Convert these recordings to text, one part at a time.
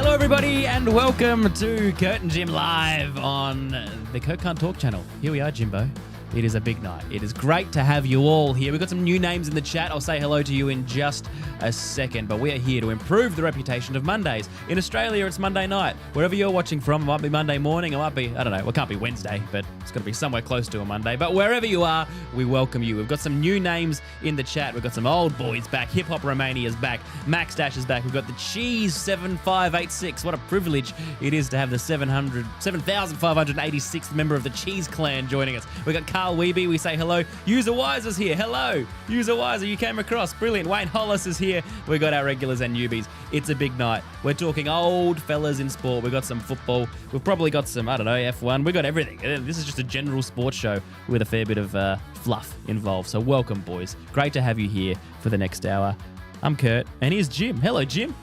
Everybody, and welcome to Curt and Jim live on the Curt Can't Talk channel. Here we are, Jimbo. It is a big night. It is great to have you all here. We've got some new names in the chat. I'll say hello to you in just a second, but we are here to improve the reputation of Mondays. In Australia, it's Monday night. Wherever you're watching from, it might be Monday morning, it might be, I don't know, well, it can't be Wednesday, but it's got to be somewhere close to a Monday. But wherever you are, we welcome you. We've got some new names in the chat. We've got some old boys back. Hip Hop Romania's back. Max Dash is back. We've got the Cheese 7586. What a privilege it is to have the 7,586th member of the Cheese Clan joining us. We've got Carl Wemby. We say hello. User Wise is here. Hello. User Wiser, you came across. Brilliant. Wayne Hollis is here. We've got our regulars and newbies. It's a big night. We're talking old fellas in sport. We've got some football. We've probably got some, I don't know, F1. We've got everything. This is just a general sports show with a fair bit of fluff involved. So welcome, boys. Great to have you here for the next hour. I'm Curt, and here's Jim. Hello, Jim.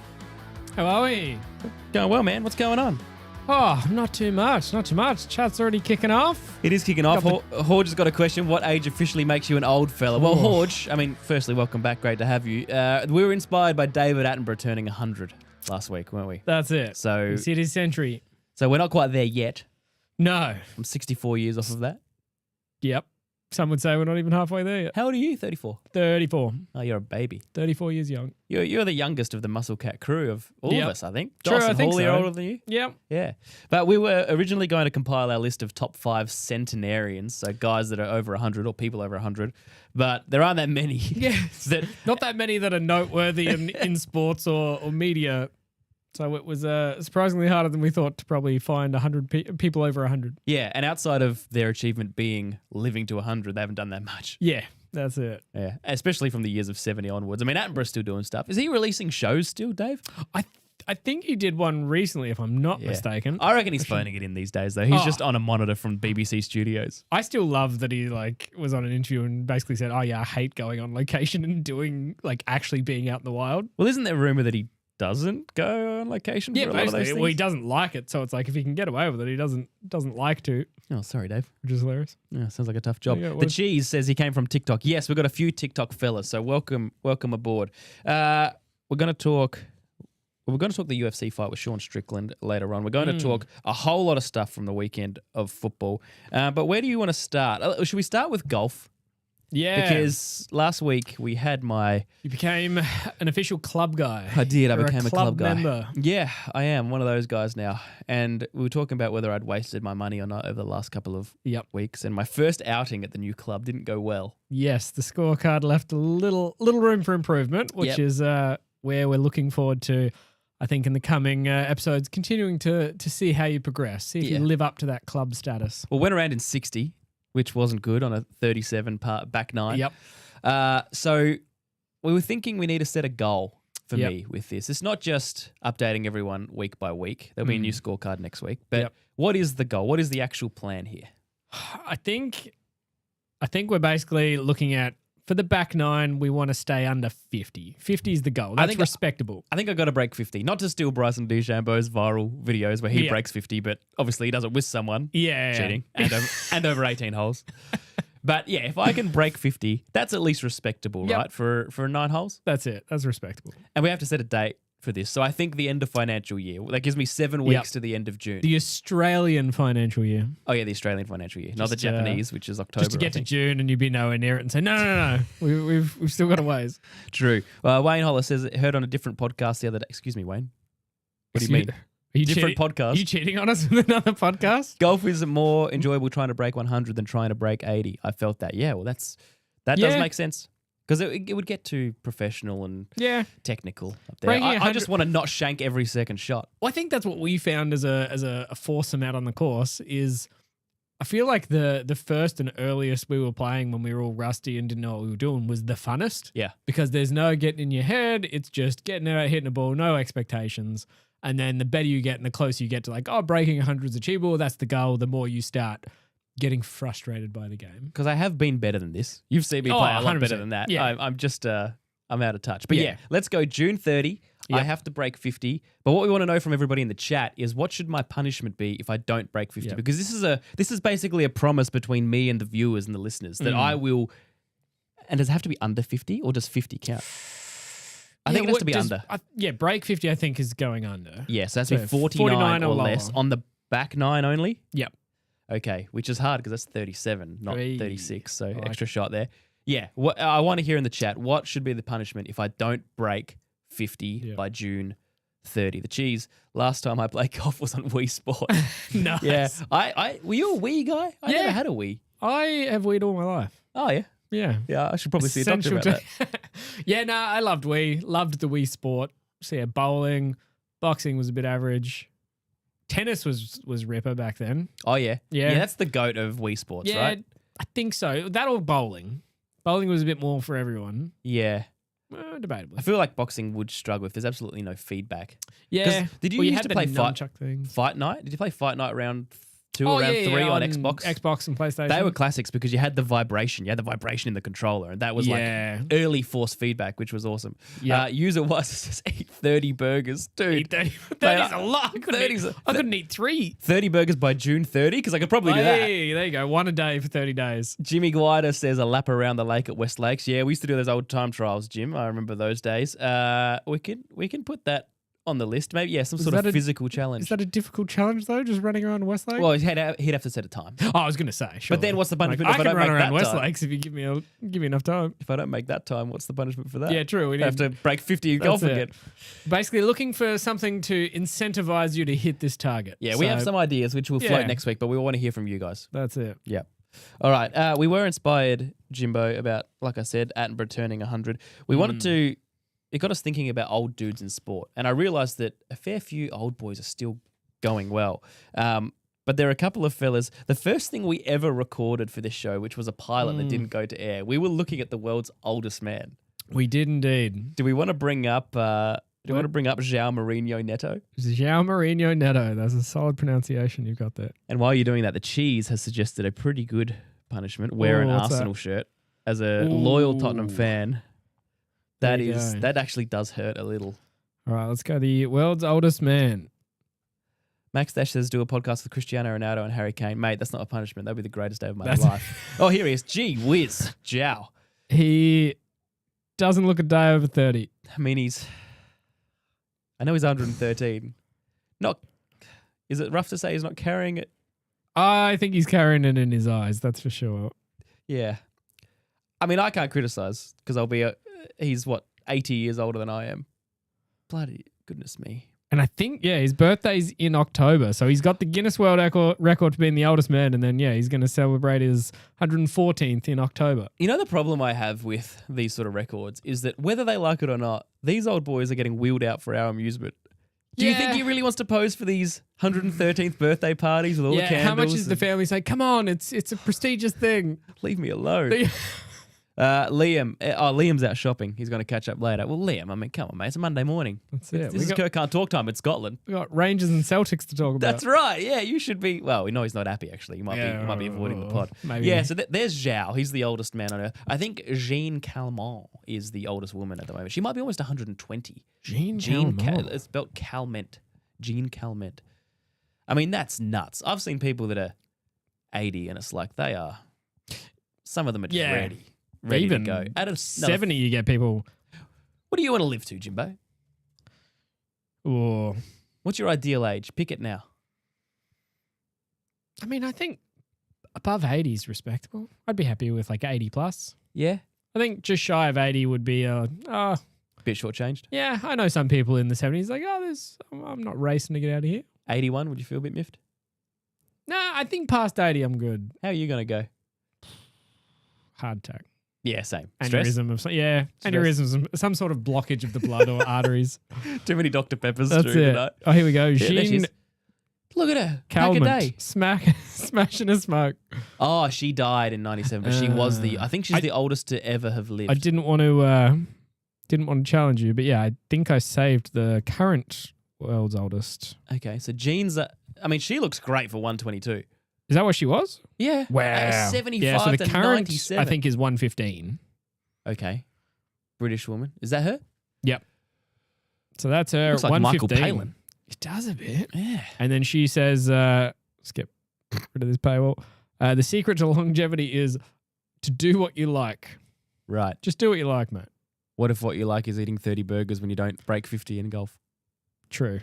How are we? Going well, man. What's going on? Oh, not too much. Chat's already kicking off. It is kicking off. Horge has got a question. What age officially makes you an old fella? Well, Horge, I mean, firstly, welcome back. Great to have you. We were inspired by David Attenborough turning 100 last week, weren't we? That's it. So he's hit his century. So we're not quite there yet. No. I'm 64 years off of that. Yep. Some would say we're not even halfway there yet. How old are you? 34? 34. Oh, you're a baby. 34 years young. You're the youngest of the Muscle Cat crew of all of us, I think. True, Dawson I think Hawley so. are older than you? Yep. Yeah. But we were originally going to compile our list of top 5 centenarians, so guys that are over 100 or people over 100, but there aren't that many. Yes. Not that many that are noteworthy in sports or media. So it was surprisingly harder than we thought to probably find 100 people over 100. Yeah, and outside of their achievement being living to 100, they haven't done that much. Yeah, that's it. Yeah, especially from the years of 70 onwards. I mean, Attenborough's still doing stuff. Is he releasing shows still, Dave? I think he did one recently, if I'm not mistaken. I reckon he's phoning it in these days, though. He's just on a monitor from BBC Studios. I still love that he was on an interview and basically said, "Oh yeah, I hate going on location and doing actually being out in the wild." Well, isn't there a rumor that he doesn't go on location? Yeah, for a lot of those basically. things? Well, he doesn't like it, so it's like if he can get away with it, he doesn't like to. Oh, sorry, Dave. Which is hilarious. Yeah, sounds like a tough job. Yeah, the Cheese says he came from TikTok. Yes, we've got a few TikTok fellas, so welcome aboard. We're going to talk the UFC fight with Sean Strickland later on. We're going to talk a whole lot of stuff from the weekend of football. But where do you want to start? Should we start with golf? Yeah. Because last week we had You became an official club guy. I did. I You're became a club guy. member. Yeah, I am one of those guys now. And we were talking about whether I'd wasted my money or not over the last couple of weeks. And my first outing at the new club didn't go well. Yes, the scorecard left a little room for improvement, which is where we're looking forward to, I think, in the coming episodes, continuing to see how you progress, see if you live up to that club status. Well, went around in 60, which wasn't good on a 37 back nine. Yep. So we were thinking we need to set a goal for me with this. It's not just updating everyone week by week. There'll be a new scorecard next week. But what is the goal? What is the actual plan here? I think we're basically looking at, for the back nine, we want to stay under 50. 50 is the goal. That's respectable. I think I've got to break 50. Not to steal Bryson DeChambeau's viral videos where he breaks 50, but obviously he does it with someone. Cheating. And over 18 holes. But yeah, if I can break 50, that's at least respectable, right? For 9 holes? That's it. That's respectable. And we have to set a date for this. So I think the end of financial year. That gives me 7 weeks to the end of June. The Australian financial year. Oh yeah, the Australian financial year. Not the Japanese, which is October. Just to get to June and you'd be nowhere near it and say, no. We've still got a ways. True. Wayne Hollis says, heard on a different podcast the other day. Excuse me, Wayne. What do you mean? Are you different podcast? Are you cheating on us with another podcast? Golf is more enjoyable trying to break 100 than trying to break 80. I felt that. Yeah, well, that does make sense. Because it would get too professional and technical up there. I just want to not shank every second shot. Well, I think that's what we found as a foursome out on the course is I feel like the first and earliest we were playing when we were all rusty and didn't know what we were doing was the funnest. Yeah. Because there's no getting in your head. It's just getting out, hitting a ball, no expectations. And then the better you get and the closer you get to breaking 100 is achievable, that's the goal. The more you start getting frustrated by the game. Because I have been better than this. You've seen me play a lot better than that. Yeah. I'm just, I'm out of touch. But yeah, let's go June 30. Yep. I have to break 50. But what we want to know from everybody in the chat is what should my punishment be if I don't break 50? Yep. Because this is basically a promise between me and the viewers and the listeners that I will. And does it have to be under 50 or does 50 count? I think it has to be under. Break 50 I think is going under. Yeah, so that's 49 or less. On the back 9 only? Yep. Okay, which is hard because that's 37, not 36. So extra shot there. Yeah, I want to hear in the chat, what should be the punishment if I don't break 50 by June 30? The cheese, last time I played golf was on Wii Sport. Nice. Yeah. Were you a Wii guy? I never had a Wii. I have Wii'd all my life. Oh, yeah? Yeah. Yeah, I should probably see a doctor about that. Yeah, no, I loved Wii. Loved the Wii Sport. So yeah, bowling, boxing was a bit average. Tennis was ripper back then. Oh, yeah. Yeah. Yeah, that's the GOAT of Wii Sports, right? I think so. That or bowling. Bowling was a bit more for everyone. Yeah. Debatably. I feel like boxing would struggle if there's absolutely no feedback. Yeah. Did you used to play Fight Night? Did you play Fight Night round 2 or round 3 on Xbox? Xbox and PlayStation. They were classics because you had the vibration. You had the vibration in the controller, and that was like early force feedback, which was awesome. User was says eat 30 burgers. Dude, eat 30. 30's a lot. I couldn't eat 3. 30 burgers by June 30 because I could probably do that. Hey, there you go. 1 a day for 30 days. Jimmy Guida says a lap around the lake at West Lakes. Yeah, we used to do those old time trials, Jim. I remember those days. We can put that on the list, maybe. Some sort of physical challenge. Is that a difficult challenge though? Just running around Westlake? Well, he'd have to set a time. Oh, I was going to say, sure. But then what's the punishment if I don't run make around that Westlakes if you give me enough time. If I don't make that time, what's the punishment for that? Yeah, true. I have to break 50 golf again. Basically, looking for something to incentivize you to hit this target. Yeah, we have some ideas which will float next week, but we want to hear from you guys. That's it. Yeah. All right. We were inspired, Jimbo, about, like I said, Attenborough turning 100. We wanted to. It got us thinking about old dudes in sport. And I realised that a fair few old boys are still going well. But there are a couple of fellas. The first thing we ever recorded for this show, which was a pilot that didn't go to air, we were looking at the world's oldest man. We did indeed. Do we want to bring up João Mourinho Neto? João Mourinho Neto. That's a solid pronunciation you've got there. And while you're doing that, the cheese has suggested a pretty good punishment. Wear an Arsenal shirt. As a loyal Tottenham fan, that actually does hurt a little. All right, let's go. The world's oldest man. Max Dash says, do a podcast with Cristiano Ronaldo and Harry Kane. Mate, that's not a punishment. That'd be the greatest day of my life. Oh, here he is. Gee whiz. Jow. He doesn't look a day over 30. I mean, I know he's 113. Is it rough to say he's not carrying it? I think he's carrying it in his eyes, that's for sure. Yeah. I mean, I can't criticize because he's 80 years older than I am. Bloody goodness me. And I think, his birthday's in October. So he's got the Guinness World Record for being the oldest man. And then, he's going to celebrate his 114th in October. You know, the problem I have with these sort of records is that whether they like it or not, these old boys are getting wheeled out for our amusement. Do you think he really wants to pose for these 113th birthday parties with all the candles? How much is the family say, come on, it's a prestigious thing. Leave me alone. Liam's out shopping. He's going to catch up later. Well, Liam, I mean, come on, mate. It's a Monday morning. That's it. This is Curt Can't Talk time in Scotland. We got Rangers and Celtics to talk about. That's right. Yeah, you should be. Well, we know he's not happy, actually. You might be avoiding the pod. Maybe. Yeah, so there's João. He's the oldest man on earth. I think Jean Calment is the oldest woman at the moment. She might be almost 120. Jean Calment. It's spelled Calment. Jean Calment. I mean, that's nuts. I've seen people that are 80 and it's like some of them are just ready even to go. Out of 70, you get people. What do you want to live to, Jimbo? Or what's your ideal age? Pick it now. I mean, I think above 80 is respectable. I'd be happy with like 80 plus. Yeah. I think just shy of 80 would be a bit shortchanged. Yeah, I know some people in the 70s like, I'm not racing to get out of here. 81, would you feel a bit miffed? Nah, I think past 80 I'm good. How are you going to go? Heart attack. Yeah, same. Aneurysm of aneurysm, some sort of blockage of the blood or arteries. Too many Dr. Peppers. That's it. Tonight. Oh, here we go. Jean. Look at her. Calment. Pack a day. Smashing a smoke. Oh, she died in 97, but she was I think she's the oldest to ever have lived. I didn't want to challenge you, but I think I saved the current world's oldest. Okay, so Jean's, she looks great for 122. Is that what she was? Yeah. Wow. 75 yeah, so the to current, 97. I think, is 115. Okay. British woman. Is that her? Yep. So that's her. Looks like 115. Michael Palin. It does a bit. Yeah. And then she says, let's get rid of this paywall. The secret to longevity is to do what you like. Right. Just do what you like, mate. What if what you like is eating 30 burgers when you don't break 50 in golf? True.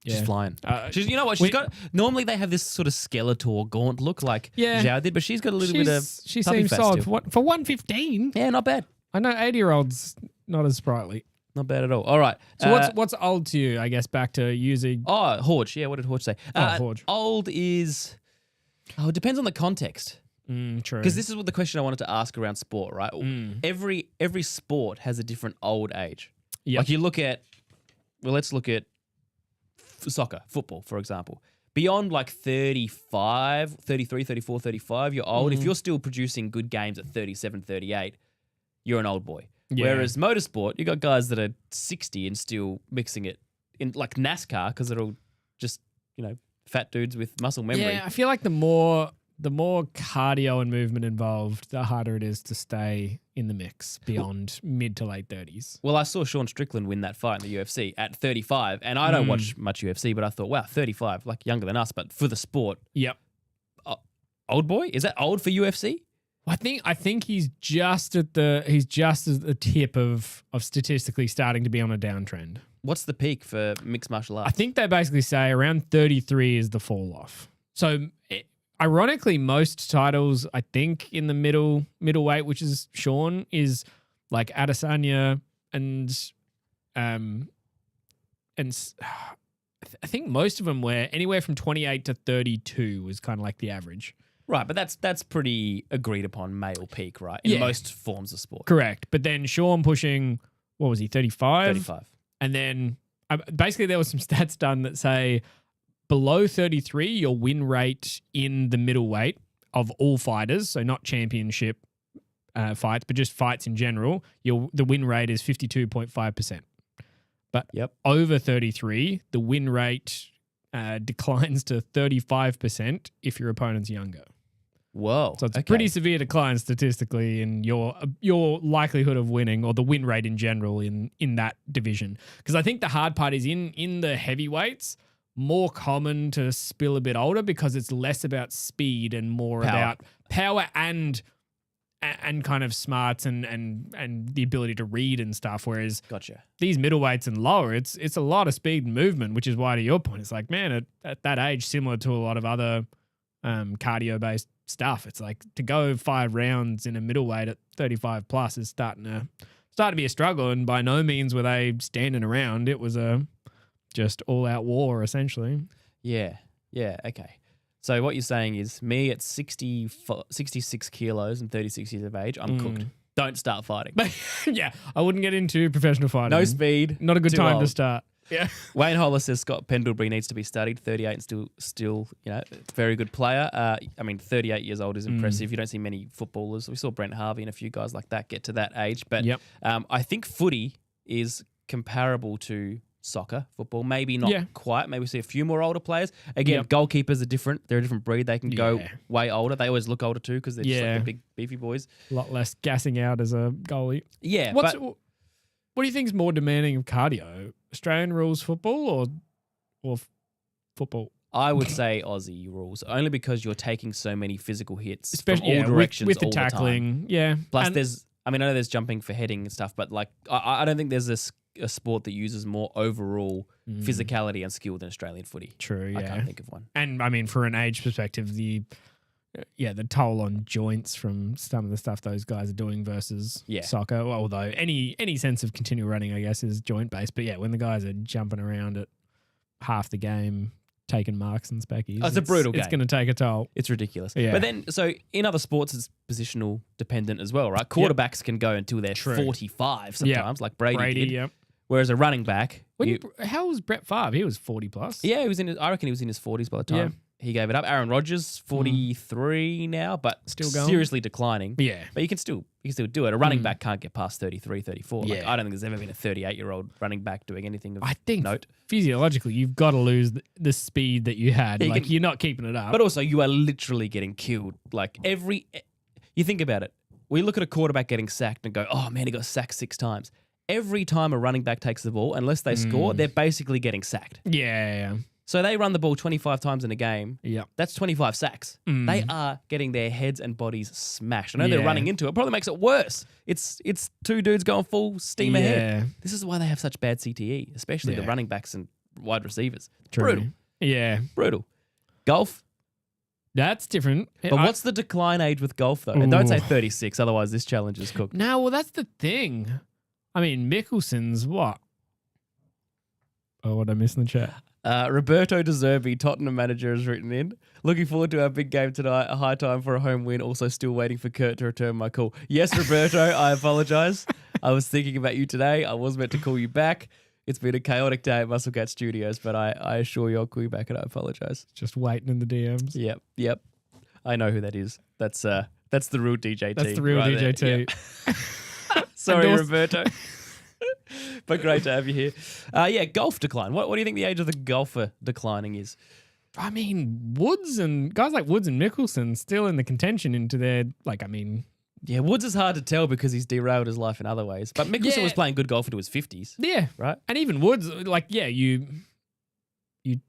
She's flying. You know what? Normally they have this sort of Skeletor gaunt look like Zhao did, but she's got a little bit of. She seems solid for 115. Yeah, not bad. I know 80-year-olds not as sprightly. Not bad at all. All right. So what's old to you? I guess back to using. Oh, Horge. Yeah, what did Horge say? Horge. Old is. Oh, it depends on the context. True. Because this is what the question I wanted to ask around sport, right? Every sport has a different old age. Yep. Like you look at. Well, let's look at soccer, football, for example. Beyond like 35, 33, 34, 35, you're old. If you're still producing good games at 37, 38, you're an old boy. Yeah. Whereas motorsport, you got guys that are 60 and still mixing it in like NASCAR because they're all just, fat dudes with muscle memory. Yeah, I feel like the more cardio and movement involved, the harder it is to stay in the mix beyond mid to late 30s. Well, I saw Sean Strickland win that fight in the UFC at 35, and I don't watch much UFC, but I thought, wow, 35, like younger than us, but for the sport. Yep. Old boy? Is that old for UFC? I think he's just at the tip of statistically starting to be on a downtrend. What's the peak for mixed martial arts? I think they basically say around 33 is the fall off. So ironically, most titles, I think, in the middleweight, which is Sean, is like Adesanya and I think most of them were anywhere from 28 to 32 was kind of like the average. Right, but that's pretty agreed upon male peak, right? In most forms of sport. Correct. But then Sean pushing, what was he, 35? 35. And then basically there was some stats done that say below 33, your win rate in the middleweight of all fighters, so not championship fights, but just fights in general, the win rate is 52.5%. But over 33, the win rate declines to 35% if your opponent's younger. Whoa. So it's a pretty severe decline statistically in your likelihood of winning, or the win rate in general in that division. Because I think the hard part is in the heavyweights, more common to spill a bit older because it's less about speed and more about power and kind of smarts and the ability to read and stuff. Whereas these middleweights and lower, it's a lot of speed and movement, which is why, to your point, it's like, man, at that age, similar to a lot of other cardio-based stuff, it's like to go 5 rounds in a middleweight at 35 plus is starting to be a struggle. And by no means were they standing around. It was a just all-out war, essentially. Yeah. Okay. So what you're saying is, me at 66 kilos and 36 years of age, I'm cooked. Don't start fighting. Yeah, I wouldn't get into professional fighting. No speed. Not a good time old to start. Yeah. Wayne Holler says Scott Pendlebury needs to be studied. 38 and still, very good player. 38 years old is impressive. You don't see many footballers. We saw Brent Harvey and a few guys like that get to that age. But I think footy is comparable to soccer, football, maybe not quite. Maybe we see a few more older players. Again, goalkeepers are different. They're a different breed. They can go way older. They always look older too because they're just like the big beefy boys. A lot less gassing out as a goalie. Yeah. What do you think is more demanding of cardio? Australian rules football or football? I would say Aussie rules, only because you're taking so many physical hits, especially from all directions with the all tackling. The time. Plus, I know there's jumping for heading and stuff, but like I don't think there's a sport that uses more overall physicality and skill than Australian footy. True, yeah. I can't think of one. And I mean, for an age perspective, the toll on joints from some of the stuff those guys are doing versus soccer, although any sense of continual running, I guess, is joint based. But when the guys are jumping around at half the game, taking marks and speckies, it's a brutal game. It's going to take a toll. It's ridiculous. Yeah. But then, so in other sports, it's positional dependent as well, right? Quarterbacks can go until they're 45 sometimes, like Brady did. Yep. Whereas a running back... How was Brett Favre? He was 40 plus. Yeah, I reckon he was in his 40s by the time. he gave it up. Aaron Rodgers, 43 now, but Still going? seriously declining. Yeah. But you can still do it. A running back can't get past 33, 34. Like, Yeah. I don't think there's ever been a 38-year-old running back doing anything of I think note. physiologically, you've got to lose the speed that you had. Yeah, You're not keeping it up. But also, you are literally getting killed. Like, you think about it. We look at a quarterback getting sacked and go, oh, man, he got sacked 6 times. Every time a running back takes the ball, unless they score, they're basically getting sacked. Yeah. So they run the ball 25 times in a game. Yeah. That's 25 sacks. They are getting their heads and bodies smashed. I know they're running into it. Probably makes it worse. It's 2 dudes going full steam ahead. This is why they have such bad CTE, especially the running backs and wide receivers. True. Brutal. Yeah. Brutal. Golf. That's different. But what's the decline age with golf, though? And don't say 36, otherwise this challenge is cooked. No, well, that's the thing. I mean, Mickelson's what? Oh, what did I miss in the chat? Roberto De Zerbi, Tottenham manager, has written in. Looking forward to our big game tonight. A high time for a home win. Also still waiting for Curt to return my call. Yes, Roberto, I apologise. I was thinking about you today. I was meant to call you back. It's been a chaotic day at Musclecat Studios, but I assure you I'll call you back and I apologise. Just waiting in the DMs. Yep. I know who that is. That's the real DJT. That's the real right DJT. there. Yep. Sorry, Roberto. But great to have you here. Golf decline. What do you think the age of the golfer declining is? I mean, guys like Woods and Mickelson still in the contention into their, Yeah, Woods is hard to tell because he's derailed his life in other ways. But Mickelson was playing good golf into his 50s. Yeah. Right? And even Woods, you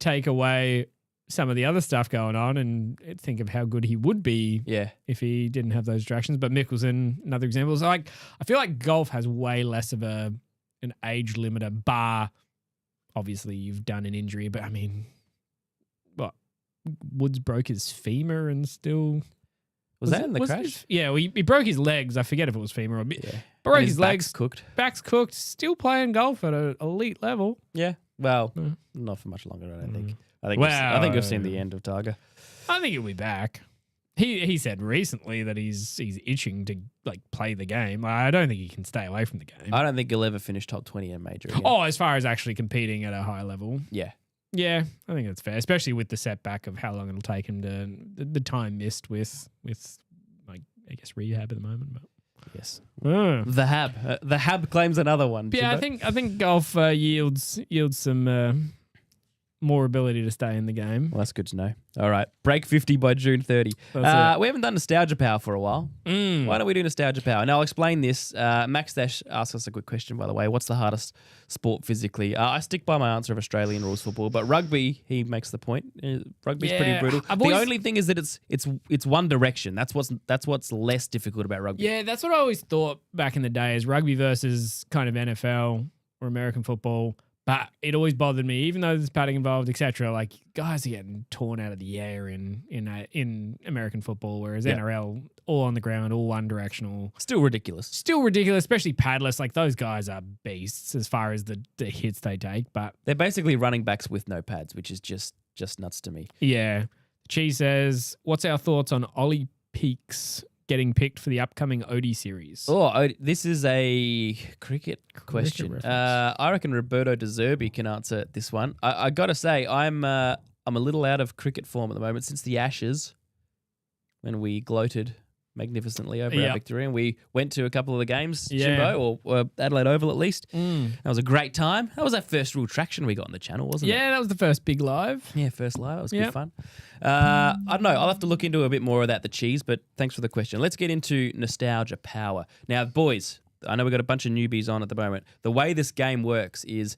take away some of the other stuff going on and think of how good he would be if he didn't have those distractions. But Mickelson, another example. So I feel like golf has way less of an age limiter, bar obviously you've done an injury, but I mean, what? Woods broke his femur and still... Was that in the crash? He broke his legs. I forget if it was femur or... Broke his legs. Back's cooked. Still playing golf at an elite level. Yeah. Well, not for much longer, I don't think. I think we've seen the end of Tiger. I think he'll be back. He said recently that he's itching to play the game. I don't think he can stay away from the game. I don't think he'll ever finish top 20 in a major again. Oh, as far as actually competing at a high level. Yeah. Yeah, I think that's fair, especially with the setback of how long it'll take him to the time missed with I guess rehab at the moment. But yes, the Hab claims another one. Yeah, Jimbo. I think golf yields some more ability to stay in the game. Well, that's good to know. All right, break 50 by June 30. We haven't done Nostalgia Power for a while. Why don't we do Nostalgia Power? Now, I'll explain this. Max Dash asked us a good question, by the way. What's the hardest sport physically? I stick by my answer of Australian rules football, but rugby, he makes the point. Rugby's pretty brutal. The only thing is that it's one direction. That's what's less difficult about rugby. Yeah, that's what I always thought back in the day is rugby versus kind of NFL or American football. But it always bothered me, even though there's padding involved, etc. Like guys are getting torn out of the air in American football, whereas NRL all on the ground, all one directional. Still ridiculous, especially paddlers. Like those guys are beasts as far as the hits they take. But they're basically running backs with no pads, which is just nuts to me. Yeah. Cheese says, "What's our thoughts on Ollie Peaks getting picked for the upcoming OD series?" Oh, this is a cricket question. I reckon Roberto De Zerbi can answer this one. I got to say, I'm a little out of cricket form at the moment since the Ashes, when we gloated magnificently over our victory, and we went to a couple of the games, Jimbo, or Adelaide Oval at least. That was a great time. That was our first real traction we got on the channel, wasn't it? Yeah, that was the first big live. Yeah, first live. It was good fun. I don't know. I'll have to look into a bit more of that, the cheese, but thanks for the question. Let's get into Nostalgia Power. Now, boys, I know we've got a bunch of newbies on at the moment. The way this game works is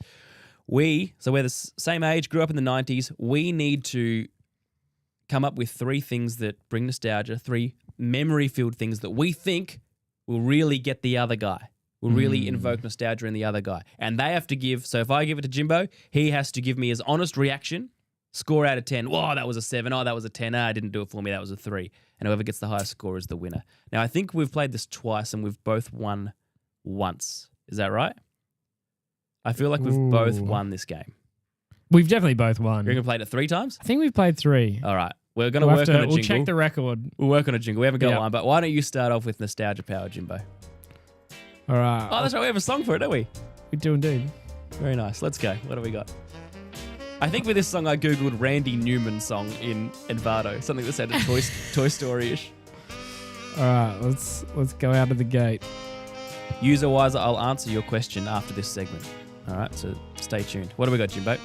we're the same age, grew up in the 90s. We need to come up with 3 things that bring nostalgia, 3 memory-filled things that we think will really get the other guy, will really invoke nostalgia in the other guy. And they have to give, so if I give it to Jimbo, he has to give me his honest reaction, score out of 10. Oh, that was a 7. Oh, that was a 10. I didn't do it for me. That was a 3. And whoever gets the highest score is the winner. Now, I think we've played this twice and we've both won once. Is that right? I feel like we've both won this game. We've definitely both won. You're going to play it 3 times? I think we've played 3. All right. We're going to work on a jingle. We'll check the record. We'll work on a jingle. We haven't got one, but why don't you start off with Nostalgia Power, Jimbo? All right. Oh, that's right. We have a song for it, don't we? We do indeed. Very nice. Let's go. What do we got? I think with this song, I Googled Randy Newman song in Envato, something that sounded Toy Story-ish. All right, let's go out of the gate. User Wiser, I'll answer your question after this segment. All right, so stay tuned. What do we got, Jimbo?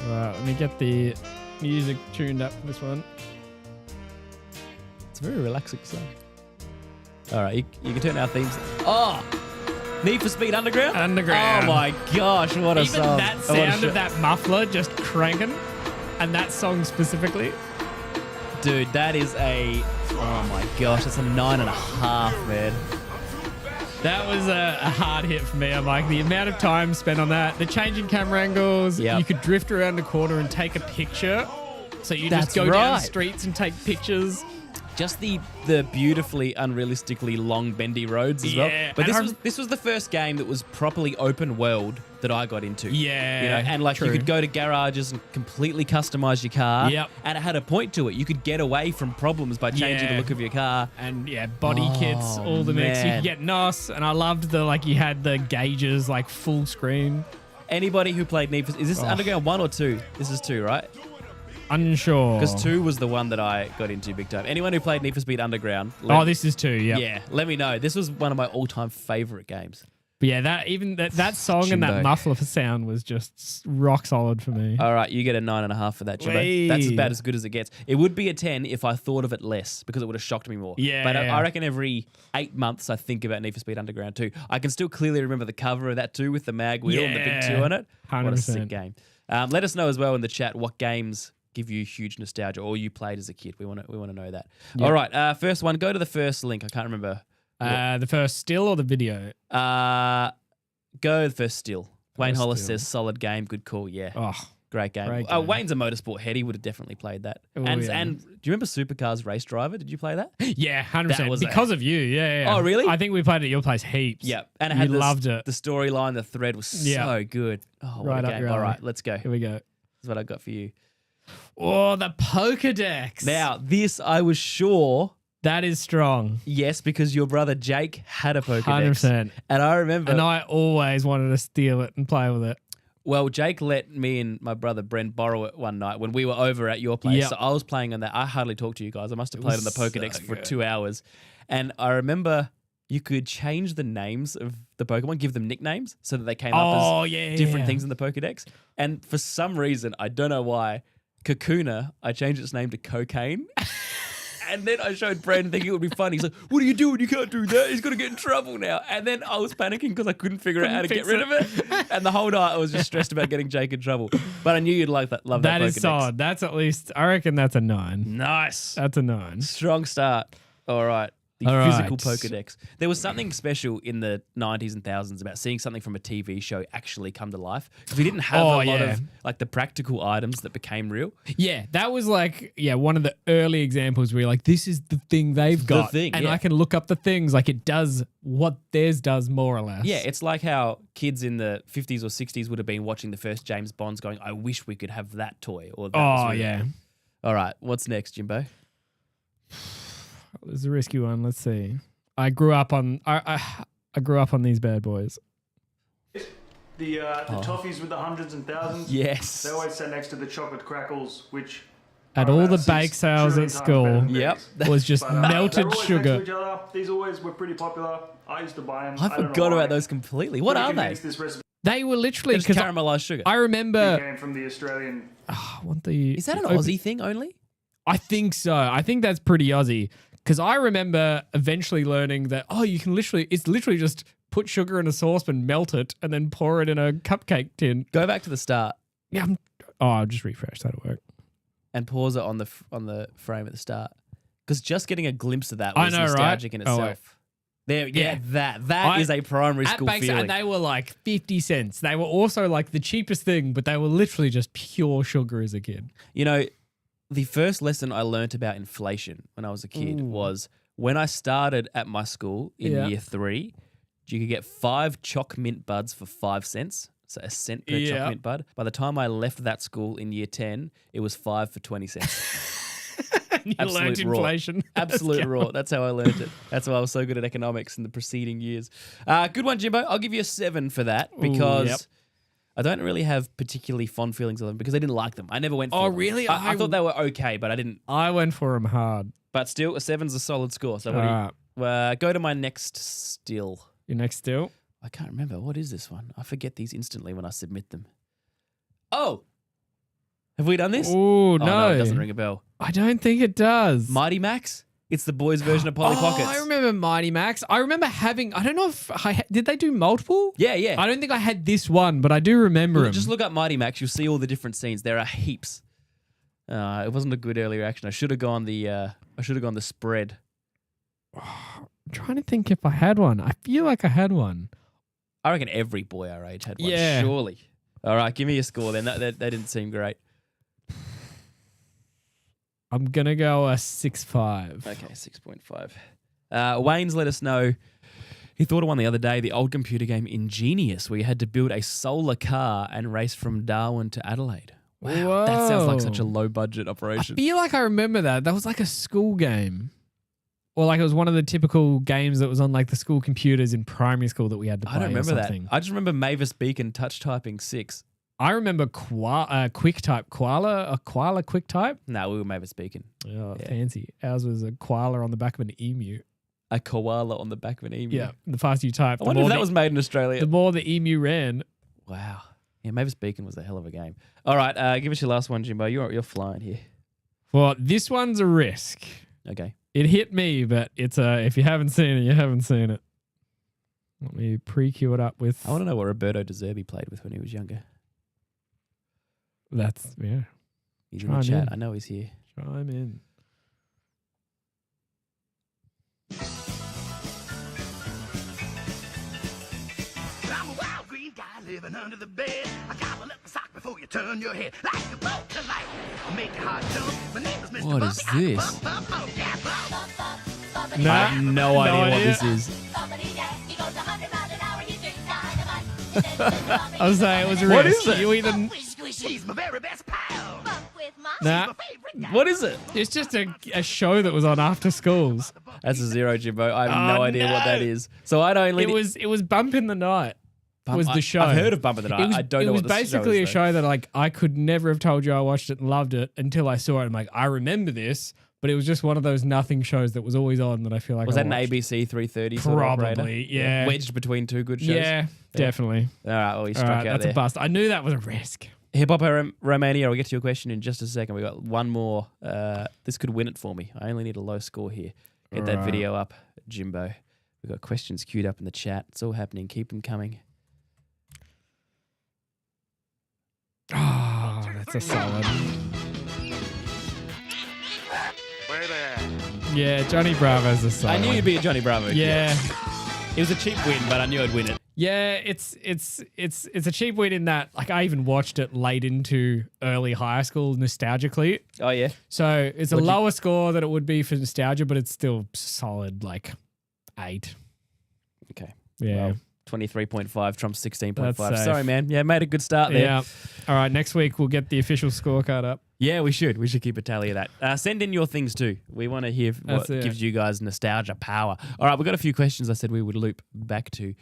All right, let me get the music tuned up for this one. It's a very relaxing song. All right, you can turn our themes. Oh, Need for Speed Underground? Underground. Oh my gosh, what a Even song. that sound of that muffler just cranking, and that song specifically. Dude, that is oh my gosh, that's a 9.5, man. That was a hard hit for me. I'm like, the amount of time spent on that, the changing camera angles, you could drift around the corner and take a picture. So you just go down streets and take pictures. Just the beautifully, unrealistically long, bendy roads as well. But this was the first game that was properly open world that I got into. Yeah, you know, and like you could go to garages and completely customize your car. Yep. And it had a point to it. You could get away from problems by changing the look of your car. And body kits, all the mix. You could get NOS, and I loved you had the gauges like full screen. Anybody who played Need for... Is this Underground 1 or 2? This is 2, right? Unsure. Because 2 was the one that I got into big time. Anyone who played Need for Speed Underground... this is 2, yeah. Yeah, let me know. This was one of my all-time favorite games. But yeah, that song and that muffler sound was just rock solid for me. All right, you get a 9.5 for that, Jimbo. That's about as good as it gets. It would be a 10 if I thought of it less, because it would have shocked me more. Yeah. But I reckon every 8 months I think about Need for Speed Underground 2. I can still clearly remember the cover of that too, with the mag wheel and the big 2 on it. 100%. What a sick game. Let us know as well in the chat what games give you huge nostalgia or you played as a kid. We want to know that. Yep. All right, first one. Go to the first link. I can't remember. The first still or the video? Go the first still. Wayne Hollis says solid game, good call. Yeah. Oh, great game. Wayne's a motorsport head. He would have definitely played that. And do you remember Supercars Race Driver? Did you play that? Yeah, 100%. Because of you. Yeah. Oh, really? I think we played it at your place heaps. Yeah. And it had loved it. The storyline, the thread was so good. Oh, what a game. All right, let's go. Here we go. This is what I got for you. Oh, the Pokedex. Now, this I was sure... That is strong. Yes, because your brother Jake had a Pokedex. 100%. And I remember... And I always wanted to steal it and play with it. Well, Jake let me and my brother Brent borrow it one night when we were over at your place. Yep. So I was playing on that. I hardly talked to you guys. I must have played on the Pokedex for 2 hours. And I remember you could change the names of the Pokemon, give them nicknames so that they came up as different things in the Pokedex. And for some reason, I don't know why, Kakuna, I changed its name to Cocaine. And then I showed Brandon thinking it would be funny. He's like, what are you doing? You can't do that. He's going to get in trouble now. And then I was panicking because I couldn't figure out how to get rid of it. And the whole night I was just stressed about getting Jake in trouble. But I knew you'd love that Pokedex. That is solid. That's at least, I reckon that's a 9. Nice. That's a 9. Strong start. All right. The physical Pokedex. There was something special in the 90s and thousands about seeing something from a TV show actually come to life. Because we didn't have a lot of like the practical items that became real. Yeah, that was like, one of the early examples where you're like, this is the thing they've got. And I can look up the things. Like it does what theirs does more or less. Yeah, it's like how kids in the 50s or 60s would have been watching the first James Bonds going, I wish we could have that toy. Or that was really cool. All right, what's next, Jimbo? There's a risky one. Let's see. I grew up on these bad boys. The toffees with the hundreds and thousands. Yes. They always sat next to the chocolate crackles, which at all the bake sales at school. Yep. Was just melted sugar. Next to each other. These always were pretty popular. I used to buy them. I forgot about those completely. What are they? They were literally just caramelized sugar. I remember. They came from the Australian. Is that an Aussie thing only? I think so. I think that's pretty Aussie. Because I remember eventually learning that, it's literally just put sugar in a saucepan, melt it, and then pour it in a cupcake tin. Go back to the start. Yeah. I'll just refresh. That'll work. And pause it on the frame at the start. Because just getting a glimpse of that was nostalgic in itself. That is a primary school feeling. And they were like 50 cents. They were also like the cheapest thing, but they were literally just pure sugar as a kid. You know, the first lesson I learnt about inflation when I was a kid was when I started at my school in year 3, you could get 5 choc mint buds for 5 cents. So a cent per choc mint bud. By the time I left that school in year 10, it was 5 for 20 cents. You learned inflation. Absolute raw. That's how I learned it. That's why I was so good at economics in the preceding years. Good one, Jimbo. I'll give you a 7 for that because I don't really have particularly fond feelings of them because I didn't like them. I never went for them. Oh, really? I thought they were okay, but I didn't. I went for them hard. But still, a 7's a solid score. So what do you, go to my next still. Your next still? I can't remember. What is this one? I forget these instantly when I submit them. Oh! Have we done this? Ooh, no. It doesn't ring a bell. I don't think it does. Mighty Max? It's the boys' version of Polly Pockets. I remember Mighty Max. I remember having, I don't know if did they do multiple? Yeah. I don't think I had this one, but I do remember him. Just look up Mighty Max. You'll see all the different scenes. There are heaps. It wasn't a good early reaction. I should have gone the spread. I'm trying to think if I had one. I feel like I had one. I reckon every boy our age had one. Yeah. Surely. All right, give me a score then. That didn't seem great. I'm going to go a 6.5. Okay, 6.5. Wayne's let us know he thought of one the other day, the old computer game Ingenious, where you had to build a solar car and race from Darwin to Adelaide. Wow, Whoa. That sounds like such a low-budget I operation. feel like I remember that. That was like a school game. Or like it was one of the typical games that was on like the school computers in primary school that we had to play. I don't remember or that. something. I just remember Mavis Beacon touch typing 6. I remember QuickType Koala, a Koala QuickType. No, we were Mavis Beacon. Oh, yeah. Fancy. Ours was a koala on the back of an emu. A koala on the back of an emu. Yeah, the faster you type, I wonder if that was made in Australia. the more the emu ran. Wow. Yeah, Mavis Beacon was a hell of a game. All right, give us your last one, Jimbo. You're flying here. Well, this one's a risk. Okay. It hit me, but it's if you haven't seen it, you haven't seen it. Let me pre-cue it up with. I want to know what Roberto De Zerbi played with when he was younger. That's yeah. He's in the chat. I know he's here. Chime in. I'm a wild green guy living under the bed. I gobble up a sock before you turn your head. Like a bolt to life. I make your heart jump. My name is Mr. What Bumpy. is this? Bump, bump, yeah, bump. Nah, I have no idea what this is. I was saying it was a What risk. is it? You either She's my very best pal. nah. My favorite guy. What is it? It's just a show that was on after schools. That's a 0, Jimbo. I have Oh, no idea what that no. is. So I don't. It was Bump in the Night. Was the show. I've heard of Bump in the Night. I don't know what the show is. It was basically a show that like I could never have told you I watched it and loved it until I saw it. I'm like, I remember this, but it was just one of those nothing shows that was always on that I feel like Was I that an watched. ABC 330 sort of operator? Probably, yeah. Wedged between two good shows? Yeah, definitely. All right, well, he All struck right, out that's there. a bust. I knew that was a risk. Hip Hop Romania, I'll get to your question in just a second. We got one more. This could win it for me. I only need a low score here. Get that Right. video up, Jimbo. We've got questions queued up in the chat. It's all happening. Keep them coming. Oh, that's a solid. Yeah, Johnny Bravo's a solid. I knew you'd be a Johnny Bravo. Yeah. It was a cheap win, but I knew I'd win it. Yeah, it's a cheap win in that like I even watched it late into early high school nostalgically. Oh, yeah? So it's a lower score than it would be for nostalgia, but it's still solid, like 8. Okay. Yeah. Well, 23.5 trumps 16.5. That's safe. Sorry, man. Yeah, made a good start there. Yeah. All right, next week we'll get the official scorecard up. Yeah, we should. We should keep a tally of that. Send in your things too. We want to hear what That's it. gives you guys nostalgia power. All right, we've got a few questions I said we would loop back to.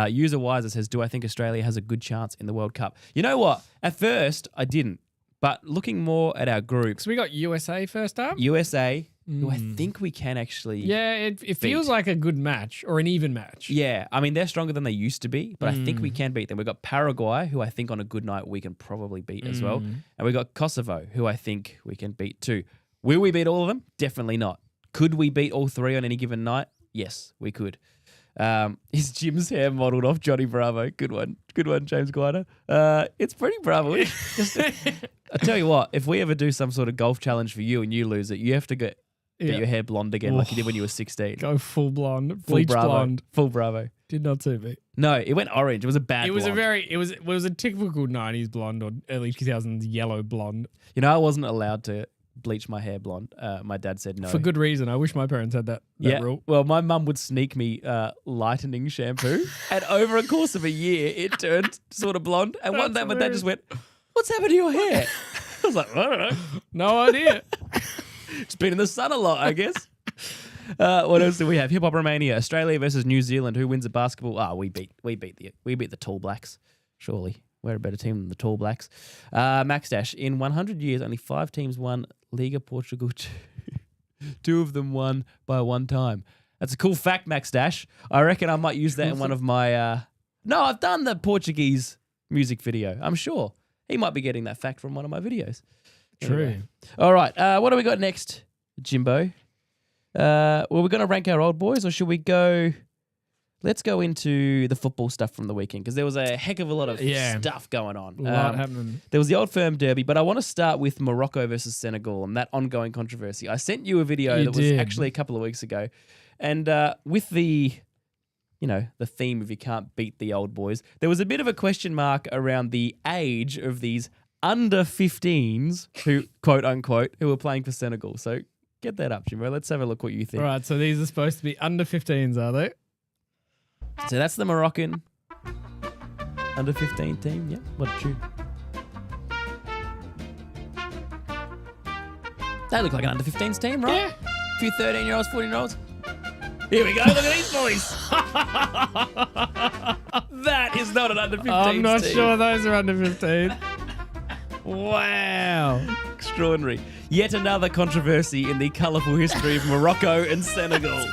User Wiser says, do I think Australia has a good chance in the World Cup? You know what? At first, I didn't. But looking more at our groups, So we got USA first up. USA, who I think we can actually... Yeah, it feels like a good match or an even match. Yeah, I mean, they're stronger than they used to be, but I think we can beat them. We've got Paraguay, who I think on a good night we can probably beat as well. And we've got Kosovo, who I think we can beat too. Will we beat all of them? Definitely not. Could we beat all 3 on any given night? Yes, we could. Is Jim's hair modelled off Johnny Bravo? Good one, James Guida. It's pretty Bravo-ish. I tell you what, if we ever do some sort of golf challenge for you and you lose it, you have to get your hair blonde again, like you did when you were 16. Go full blonde, Full bleach Bravo. blonde. Full Bravo. Did not suit me. No, it went orange. It was a bad. It was blonde. it was a typical 90s blonde or early 2000s yellow blonde. You know, I wasn't allowed to bleach my hair blonde. My dad said no. For good reason. I wish my parents had that rule. Well, my mum would sneak me lightening shampoo, and over a course of a year, it turned sort of blonde. And one day, my dad just went, "What's happened to your hair?" I was like, "I don't know. No idea. It's been in the sun a lot, I guess." What else do we have? Hip Hop Romania, Australia versus New Zealand. Who wins the basketball? We beat the Tall Blacks. Surely We're a better team than the Tall Blacks. Max Dash, in 100 years, only 5 teams won Liga Portugal. 2 of them won by 1 time. That's a cool fact, Max Dash. I reckon I might use that in one of my... No, I've done the Portuguese music video. I'm sure. He might be getting that fact from one of my videos. True. Anyway. All right. What do we got next, Jimbo? We're going to rank our old boys, or should we go... Let's go into the football stuff from the weekend, because there was a heck of a lot of stuff going on. A lot happening. There was the Old Firm Derby, but I want to start with Morocco versus Senegal and that ongoing controversy. I sent you a video that was actually a couple of weeks ago. And with the theme of you can't beat the old boys, there was a bit of a question mark around the age of these under 15s who, quote unquote, who were playing for Senegal. So get that up, Jimbo. Let's have a look what you think. All right, so these are supposed to be under 15s, are they? So that's the Moroccan under 15 team. Yeah, what a tune. They look like an under 15s team, right? Yeah. A few 13-year-olds, 14-year-olds. Here we go. Look at these boys. That is not an under 15s I'm not team. sure those are under 15. Wow. Extraordinary. Yet another controversy in the colourful history of Morocco and Senegal.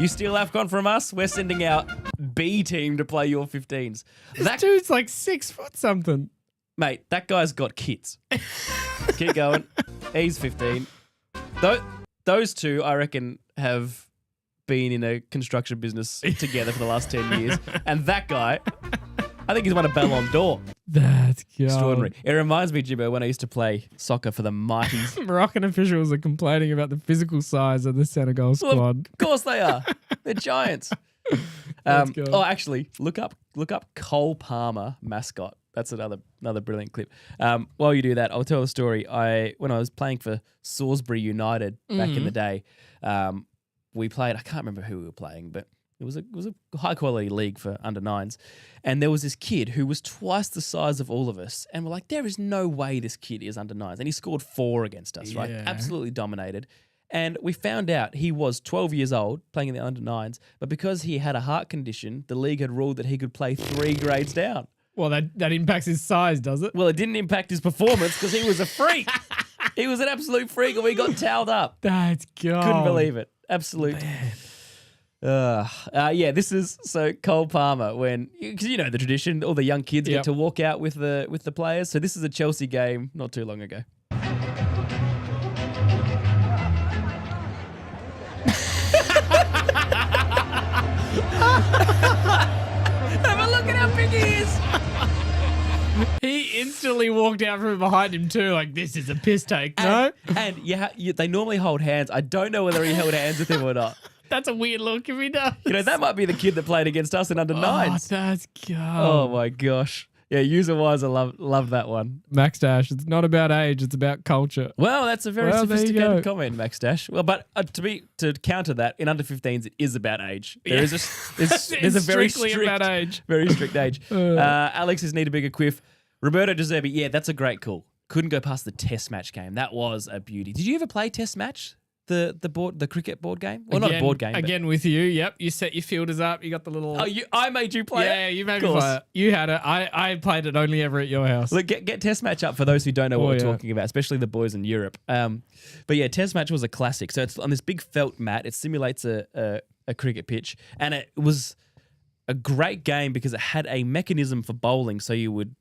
You steal AFCON from us, we're sending our B team to play your 15s. This dude's like 6 foot something. Mate, that guy's got kids. Keep going. He's 15. Those two, I reckon, have been in a construction business together for the last 10 years. And that guy, I think he's won a Ballon d'Or. That's good. Extraordinary. It reminds me, Jimbo, when I used to play soccer for the Mighties. Moroccan officials are complaining about the physical size of the Senegal squad. Well, of course they are. They're giants. Actually, look up Cole Palmer mascot. That's another brilliant clip. While you do that, I'll tell a story. When I was playing for Salisbury United back in the day, we played. I can't remember who we were playing, but it was a high quality league for under 9s, and there was this kid who was twice the size of all of us, and we're like, there is no way this kid is under 9s, and he scored 4 against us, right? Absolutely dominated. And we found out he was 12 years old playing in the under 9s, but because he had a heart condition, the league had ruled that he could play 3 grades down. Well, that impacts his size, does it? Well, it didn't impact his performance because he was a freak. He was an absolute freak, and we got towed up. That's good. Couldn't believe it. Absolute. This is so Cole Palmer because you know the tradition, all the young kids get to walk out with the players. So this is a Chelsea game not too long ago. Have a look at how big he is. He instantly walked out from behind him too, like, this is a piss take, no? And they normally hold hands. I don't know whether he held hands with him or not. That's a weird look if he does. You know, that might be the kid that played against us in under 9s. Oh, that's good. Oh, my gosh. Yeah, user-wise, I love that one. Max Dash, it's not about age, it's about culture. Well, that's a very sophisticated comment, Max Dash. Well, but to counter that, in under 15s, it is about age. There's a very strict about age. Very strict age. Alex is need a bigger quiff. Roberto De Zerbi, yeah, that's a great call. Couldn't go past the test match game. That was a beauty. Did you ever play test match? The cricket board game? Well, not a board game. Again with you, yep. You set your fielders up. You got the little... Oh, I made you play it? Yeah, you made me play it. You had it. I played it only ever at your house. Look, get test match up for those who don't know what we're talking about, especially the boys in Europe. But yeah, test match was a classic. So it's on this big felt mat. It simulates a cricket pitch. And it was a great game because it had a mechanism for bowling. So you'd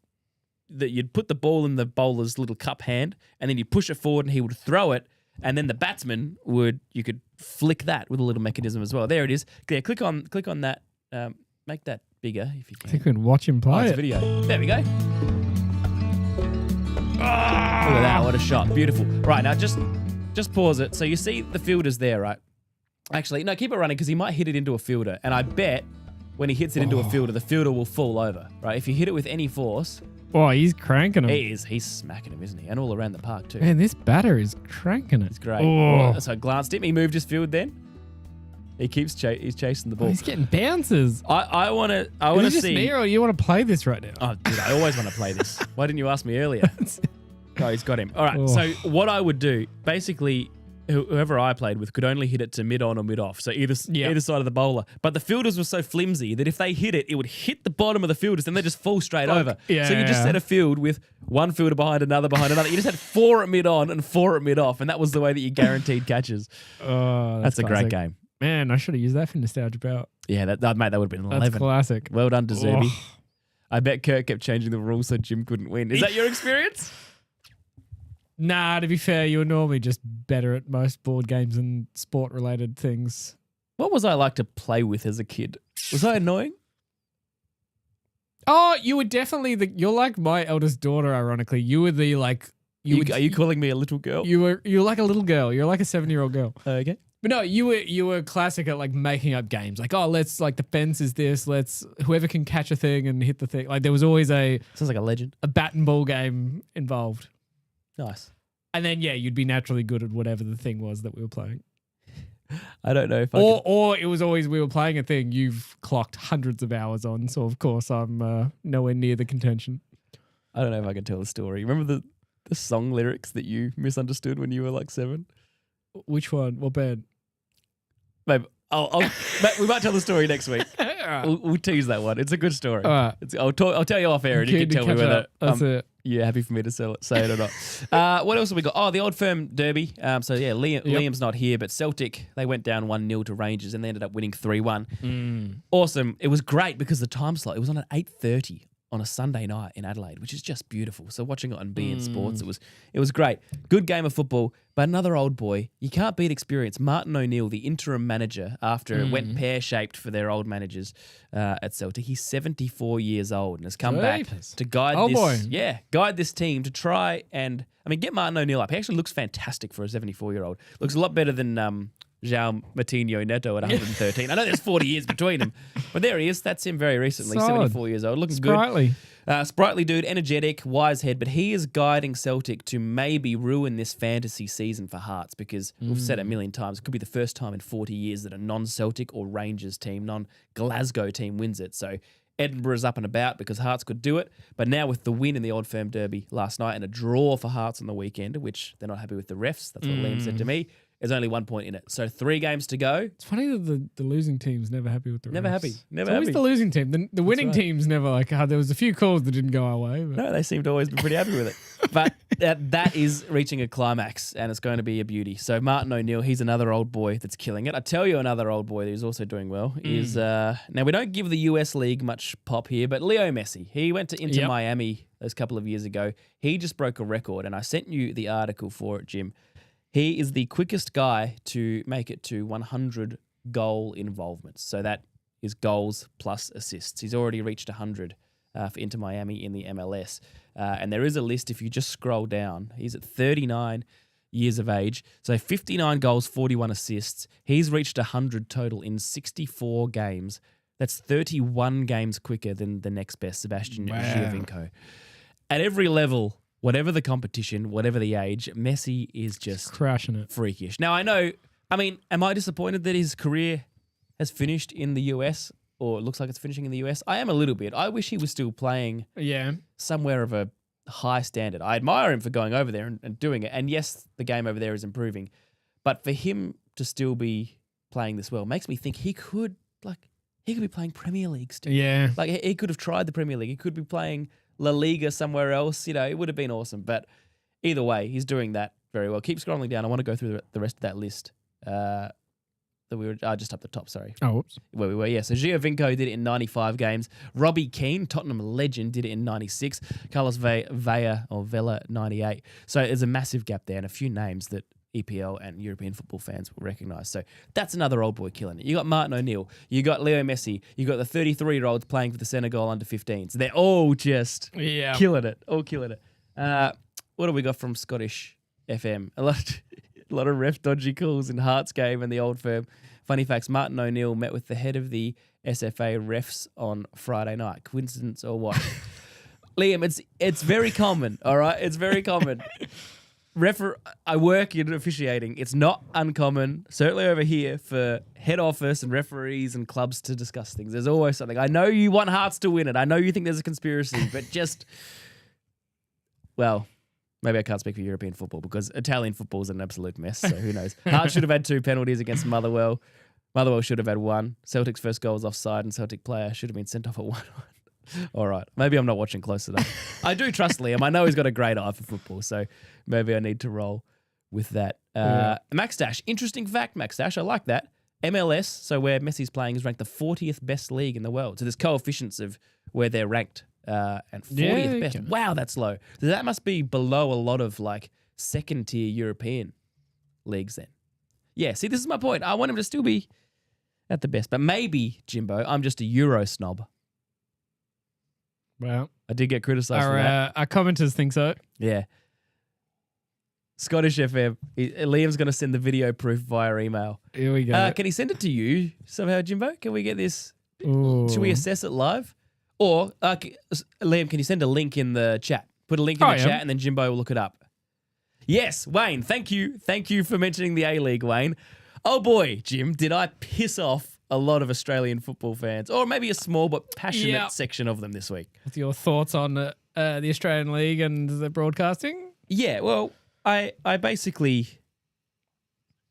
put the ball in the bowler's little cup hand and then you'd push it forward and he would throw it. And then the batsman you could flick that with a little mechanism as well. There it is. Yeah, click on that. Make that bigger if you can. I think we can watch him play it. Video. There we go. Look at that. What a shot. Beautiful. Right, now just pause it. So you see the fielder's there, right? Actually, no, keep it running because he might hit it into a fielder. And I bet when he hits it into a fielder, the fielder will fall over, right? If you hit it with any force... Oh, he's cranking him. He is. He's smacking him, isn't he? And all around the park too. Man, this batter is cranking it. It's great. Oh. So I glanced at him. He moved his field then. He keeps he's chasing the ball. Oh, he's getting bounces. I want to Is it just see... me or you want to play this right now? Oh, dude, I always want to play this. Why didn't you ask me earlier? Oh, he's got him. All right. So what I would do, basically, whoever I played with could only hit it to mid-on or mid-off, so either side of the bowler. But the fielders were so flimsy that if they hit it, it would hit the bottom of the fielders, then they just fall straight over. Yeah, so you just set a field with one fielder behind another. You just had 4 at mid-on and 4 at mid-off, and that was the way that you guaranteed catches. Oh, that's a great game. Man, I should have used that for Nostalgia Belt. Yeah, mate, that would have been 11. That's classic. Well done, Deserby. I bet Curt kept changing the rules so Jim couldn't win. Is that your experience? Nah, to be fair, you were normally just better at most board games and sport-related things. What was I like to play with as a kid? Was I annoying? Oh, you were definitely you're like my eldest daughter, ironically. You were the like... Are you calling me a little girl? You were like a little girl. You're like a 7-year-old girl. Okay. But no, you were classic at like making up games. Like, let's like the fence is this. Let's whoever can catch a thing and hit the thing. Like there was always sounds like a legend. A bat and ball game involved. Nice. And then you'd be naturally good at whatever the thing was that we were playing. I don't know if or it was always we were playing a thing you've clocked hundreds of hours on. So of course I'm nowhere near the contention. I don't know if I can tell the story. Remember the song lyrics that you misunderstood when you were like 7? Which one? What band? Babe, mate, we might tell the story next week. We'll tease that one. It's a good story. All right. I'll tell you off air and you can tell me whether you're happy for me to say it or not. What else have we got? Oh, the Old Firm Derby. Liam's not here, but Celtic, they went down 1-0 to Rangers and they ended up winning 3-1. Awesome. It was great because the time slot, it was on at 8:30 on a Sunday night in Adelaide, which is just beautiful. So watching it on beIN Sports, it was great. Good game of football, but another old boy. You can't beat experience. Martin O'Neill, the interim manager, after it went pear-shaped for their old managers at Celtic, he's 74 years old and has come back to guide this team to try and, get Martin O'Neill up. He actually looks fantastic for a 74-year-old. Looks a lot better than João Matinho Neto at 113. I know there's 40 years between them, but there he is. That's him very recently, 74 years old, looking Sprightly. good. Sprightly dude, energetic, wise head, but he is guiding Celtic to maybe ruin this fantasy season for Hearts because we've said it a million times, it could be the first time in 40 years that a non-Celtic or Rangers team, non-Glasgow team wins it. So Edinburgh's up and about because Hearts could do it, but now with the win in the Old Firm Derby last night and a draw for Hearts on the weekend, which they're not happy with the refs, that's what Liam said to me, there's only 1 point in it. So 3 games to go. It's funny that the losing team's never happy with the refs. Never happy. It's always the losing team. The winning team's never like, there was a few calls that didn't go our way. But. No, they seem to always be pretty happy with it. But that is reaching a climax and it's going to be a beauty. So Martin O'Neill, he's another old boy that's killing it. I tell you another old boy who's also doing well is, now we don't give the US League much pop here, but Leo Messi. He went to Inter Miami a couple of years ago. He just broke a record and I sent you the article for it, Jim. He is the quickest guy to make it to 100 goal involvements. So that is goals plus assists. He's already reached 100 for Inter Miami in the MLS. And there is a list if you just scroll down. He's at 39 years of age. So 59 goals, 41 assists. He's reached 100 total in 64 games. That's 31 games quicker than the next best, Sebastian Giovinco. At every level, whatever the competition, whatever the age, Messi is just crashing it. Freakish. Now, am I disappointed that his career has finished in the US or it looks like it's finishing in the US? I am a little bit. I wish he was still playing somewhere of a high standard. I admire him for going over there and doing it. And yes, the game over there is improving. But for him to still be playing this well makes me think he could be playing Premier League still. Yeah. Like he could have tried the Premier League. He could be playing La Liga somewhere else, it would have been awesome. But either way, he's doing that very well. Keep scrolling down. I want to go through the rest of that list. That we were just up the top, sorry. Oh, whoops. Where we were, yeah. So Giovinco did it in 95 games. Robbie Keane, Tottenham legend, did it in 96. Carlos Vela, 98. So there's a massive gap there and a few names that EPL and European football fans will recognise. So that's another old boy killing it. You got Martin O'Neill. You got Leo Messi. You got the 33-year-olds pling for the Senegal under-15s. They're all just killing it. All killing it. What do we got from Scottish FM? A lot of ref dodgy calls in Hearts game and the Old Firm. Funny facts, Martin O'Neill met with the head of the SFA refs on Friday night. Coincidence or what? Liam, it's very common, all right? It's very common. I work in officiating. It's not uncommon, certainly over here, for head office and referees and clubs to discuss things. There's always something. I know you want Hearts to win it. I know you think there's a conspiracy, but Maybe I can't speak for European football because Italian football is an absolute mess. So who knows? Hart should have had 2 penalties against Motherwell. Motherwell should have had 1. Celtic's first goal was offside, and Celtic player should have been sent off at 1. All right. Maybe I'm not watching close enough. I do trust Liam. I know he's got a great eye for football, so maybe I need to roll with that. Max Dash. Interesting fact, Max Dash. I like that. MLS, so where Messi's playing, is ranked the 40th best league in the world. So there's coefficients of where they're ranked. And 40th best. Okay. Wow, that's low. So that must be below a lot of like second-tier European leagues then. Yeah, see, this is my point. I want him to still be at the best. But maybe, Jimbo, I'm just a Euro snob. Well, I did get criticised for that. Our commenters think so. Yeah. Scottish FM. Liam's going to send the video proof via email. Here we go. Can he send it to you somehow, Jimbo? Can we get this? Ooh. Should we assess it live? Or, Liam, can you send a link in the chat? Put a link in the chat and then Jimbo will look it up. Yes, Wayne, thank you. Thank you for mentioning the A-League, Wayne. Oh boy, Jim, did I piss off a lot of Australian football fans, or maybe a small but passionate section of them this week. What's your thoughts on the Australian League and the broadcasting? Yeah, well, I basically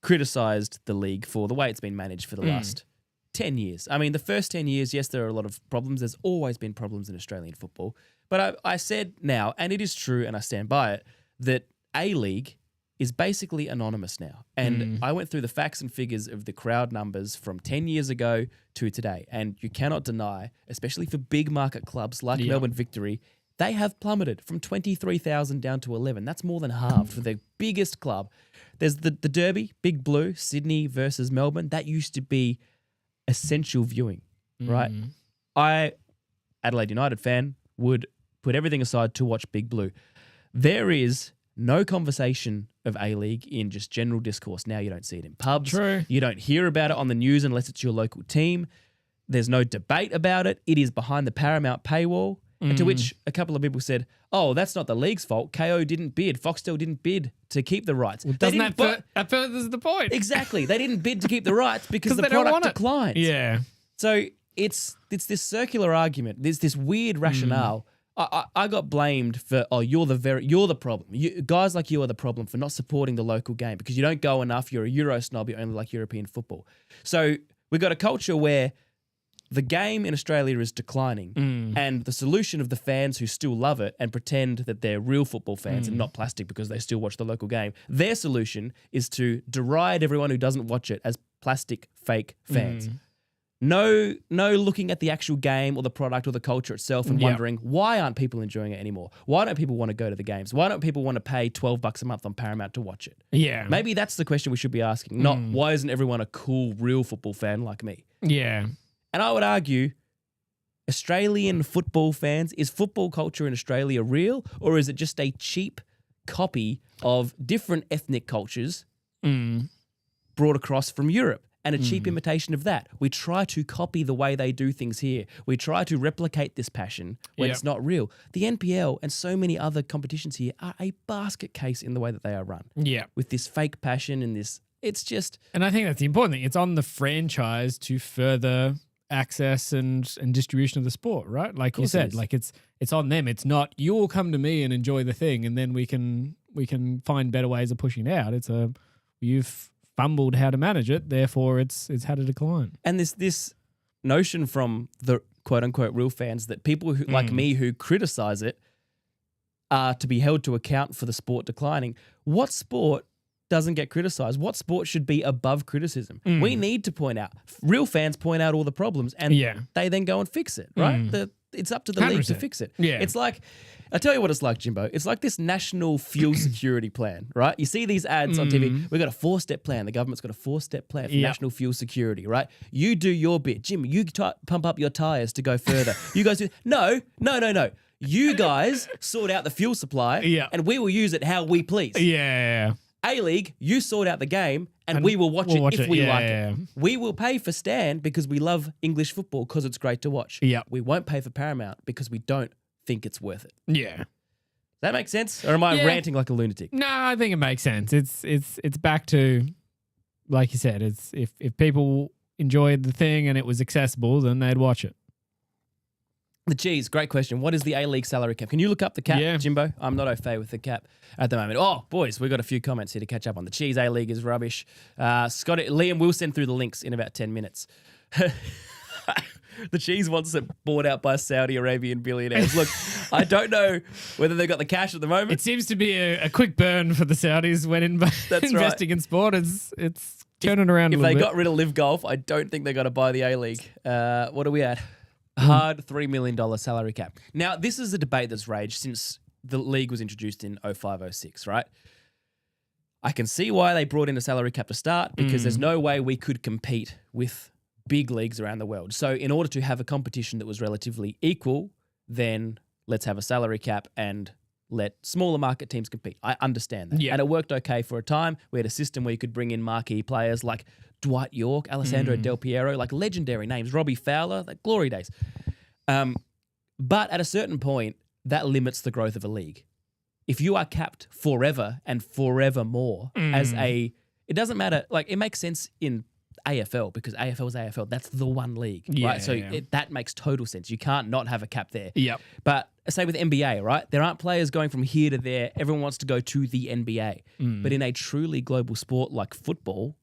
criticised the league for the way it's been managed for the last 10 years. I mean, the first 10 years, yes, there are a lot of problems. There's always been problems in Australian football. But I said now, and it is true, and I stand by it, that A-League is basically anonymous now. And I went through the facts and figures of the crowd numbers from 10 years ago to today. And you cannot deny, especially for big market clubs like Melbourne Victory, they have plummeted from 23,000 down to 11. That's more than half for the biggest club. There's the Derby, Big Blue, Sydney versus Melbourne. That used to be essential viewing, right? I, Adelaide United fan, would put everything aside to watch Big Blue. There is no conversation of A-League in just general discourse. Now you don't see it in pubs. True. You don't hear about it on the news unless it's your local team. There's no debate about it. It is behind the Paramount paywall. And to which a couple of people said, oh, that's not the league's fault. KO didn't bid. Foxtel didn't bid to keep the rights. Well, doesn't that furthers the point? Exactly. They didn't bid to keep the rights because the they don't product want it. declines. Yeah. So it's this circular argument. There's this weird rationale. I got blamed for, you're the problem. Guys like you are the problem for not supporting the local game because you don't go enough. You're a Euro snob. You only like European football. So we've got a culture where the game in Australia is declining, and the solution of the fans who still love it and pretend that they're real football fans and not plastic because they still watch the local game, their solution is to deride everyone who doesn't watch it as plastic fake fans. No looking at the actual game or the product or the culture itself and wondering, why aren't people enjoying it anymore? Why don't people want to go to the games? Why don't people want to pay $12 a month on Paramount to watch it? Yeah. Maybe that's the question we should be asking, not why isn't everyone a cool, real football fan like me? Yeah. And I would argue, Australian football fans, is football culture in Australia real, or is it just a cheap copy of different ethnic cultures brought across from Europe and a cheap imitation of that? We try to copy the way they do things here. We try to replicate this passion when it's not real. The NPL and so many other competitions here are a basket case in the way that they are run. Yeah. With this fake passion and this, it's just... And I think that's the important thing. It's on the franchise to further access and distribution of the sport, right? Like you said, like it's on them. It's not you'll come to me and enjoy the thing and then we can find better ways of pushing it out. It's you've fumbled how to manage it, therefore it's had a decline. And this notion from the quote unquote real fans that people who, like me who criticize it are to be held to account for the sport declining. What sport doesn't get criticized? What sport should be above criticism? We need to point out, real fans point out all the problems and they then go and fix it, right? It's up to the league to fix it. Yeah. It's like, I'll tell you what it's like, Jimbo. It's like this national fuel security plan, right? You see these ads on TV. We've got a 4-step plan. The government's got a 4-step plan for national fuel security, right? You do your bit. Jim, you pump up your tires to go further. You guys do... No. You guys sort out the fuel supply and we will use it how we please. Yeah. A-League, you sort out the game and we will watch it if we like it. We will pay for Stan because we love English football because it's great to watch. Yeah. We won't pay for Paramount because we don't think it's worth it. Yeah. Does that make sense? Or am I ranting like a lunatic? No, I think it makes sense. It's back to, like you said, it's if people enjoyed the thing and it was accessible, then they'd watch it. The cheese, great question. What is the A-League salary cap? Can you look up the cap, Jimbo? I'm not au fait with the cap at the moment. Oh, boys, we've got a few comments here to catch up on. The cheese A-League is rubbish. Liam will send through the links in about 10 minutes. The cheese wants it bought out by Saudi Arabian billionaires. Look, I don't know whether they've got the cash at the moment. It seems to be a quick burn for the Saudis when investing in sport. It's turning around a little bit. If they got rid of Live Golf, I don't think they're going to buy the A-League. What are we at? Hard $3 million salary cap. Now, this is a debate that's raged since the league was introduced in 05-06, right? I can see why they brought in a salary cap to start because there's no way we could compete with big leagues around the world. So in order to have a competition that was relatively equal, then let's have a salary cap and let smaller market teams compete. I understand that. Yeah. And it worked okay for a time. We had a system where you could bring in marquee players like Dwight York, Alessandro Del Piero, like legendary names, Robbie Fowler, like glory days. But at a certain point, that limits the growth of a league. If you are capped forever and forevermore it doesn't matter. Like it makes sense in AFL because AFL is AFL. That's the one league, right? So that makes total sense. You can't not have a cap there. Yep. But say with NBA, right? There aren't players going from here to there. Everyone wants to go to the NBA. But in a truly global sport like football,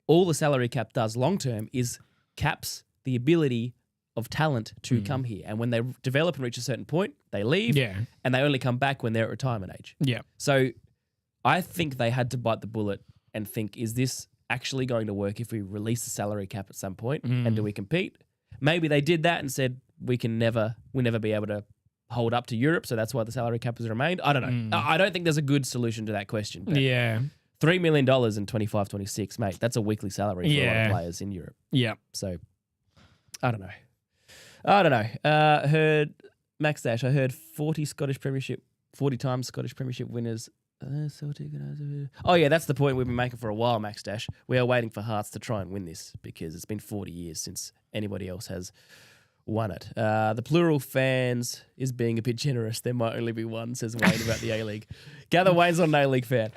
all the salary cap does long term is caps the ability of talent to come here. And when they develop and reach a certain point, they leave and they only come back when they're at retirement age. Yeah. So I think they had to bite the bullet and think, is this actually going to work if we release the salary cap at some point and do we compete? Maybe they did that and said we'll never be able to hold up to Europe, so that's why the salary cap has remained. I don't know. I don't think there's a good solution to that question. Yeah. $3 million in 25-26, mate. That's a weekly salary for a lot of players in Europe. Yeah. So I don't know. Heard Max Dash. I heard 40 times Scottish Premiership winners. Celtic. Oh, yeah, that's the point we've been making for a while, Max Dash. We are waiting for Hearts to try and win this because it's been 40 years since anybody else has won it. The plural fans is being a bit generous. There might only be one, says Wayne about the A-League. Gather Wayne's not an A-League fan.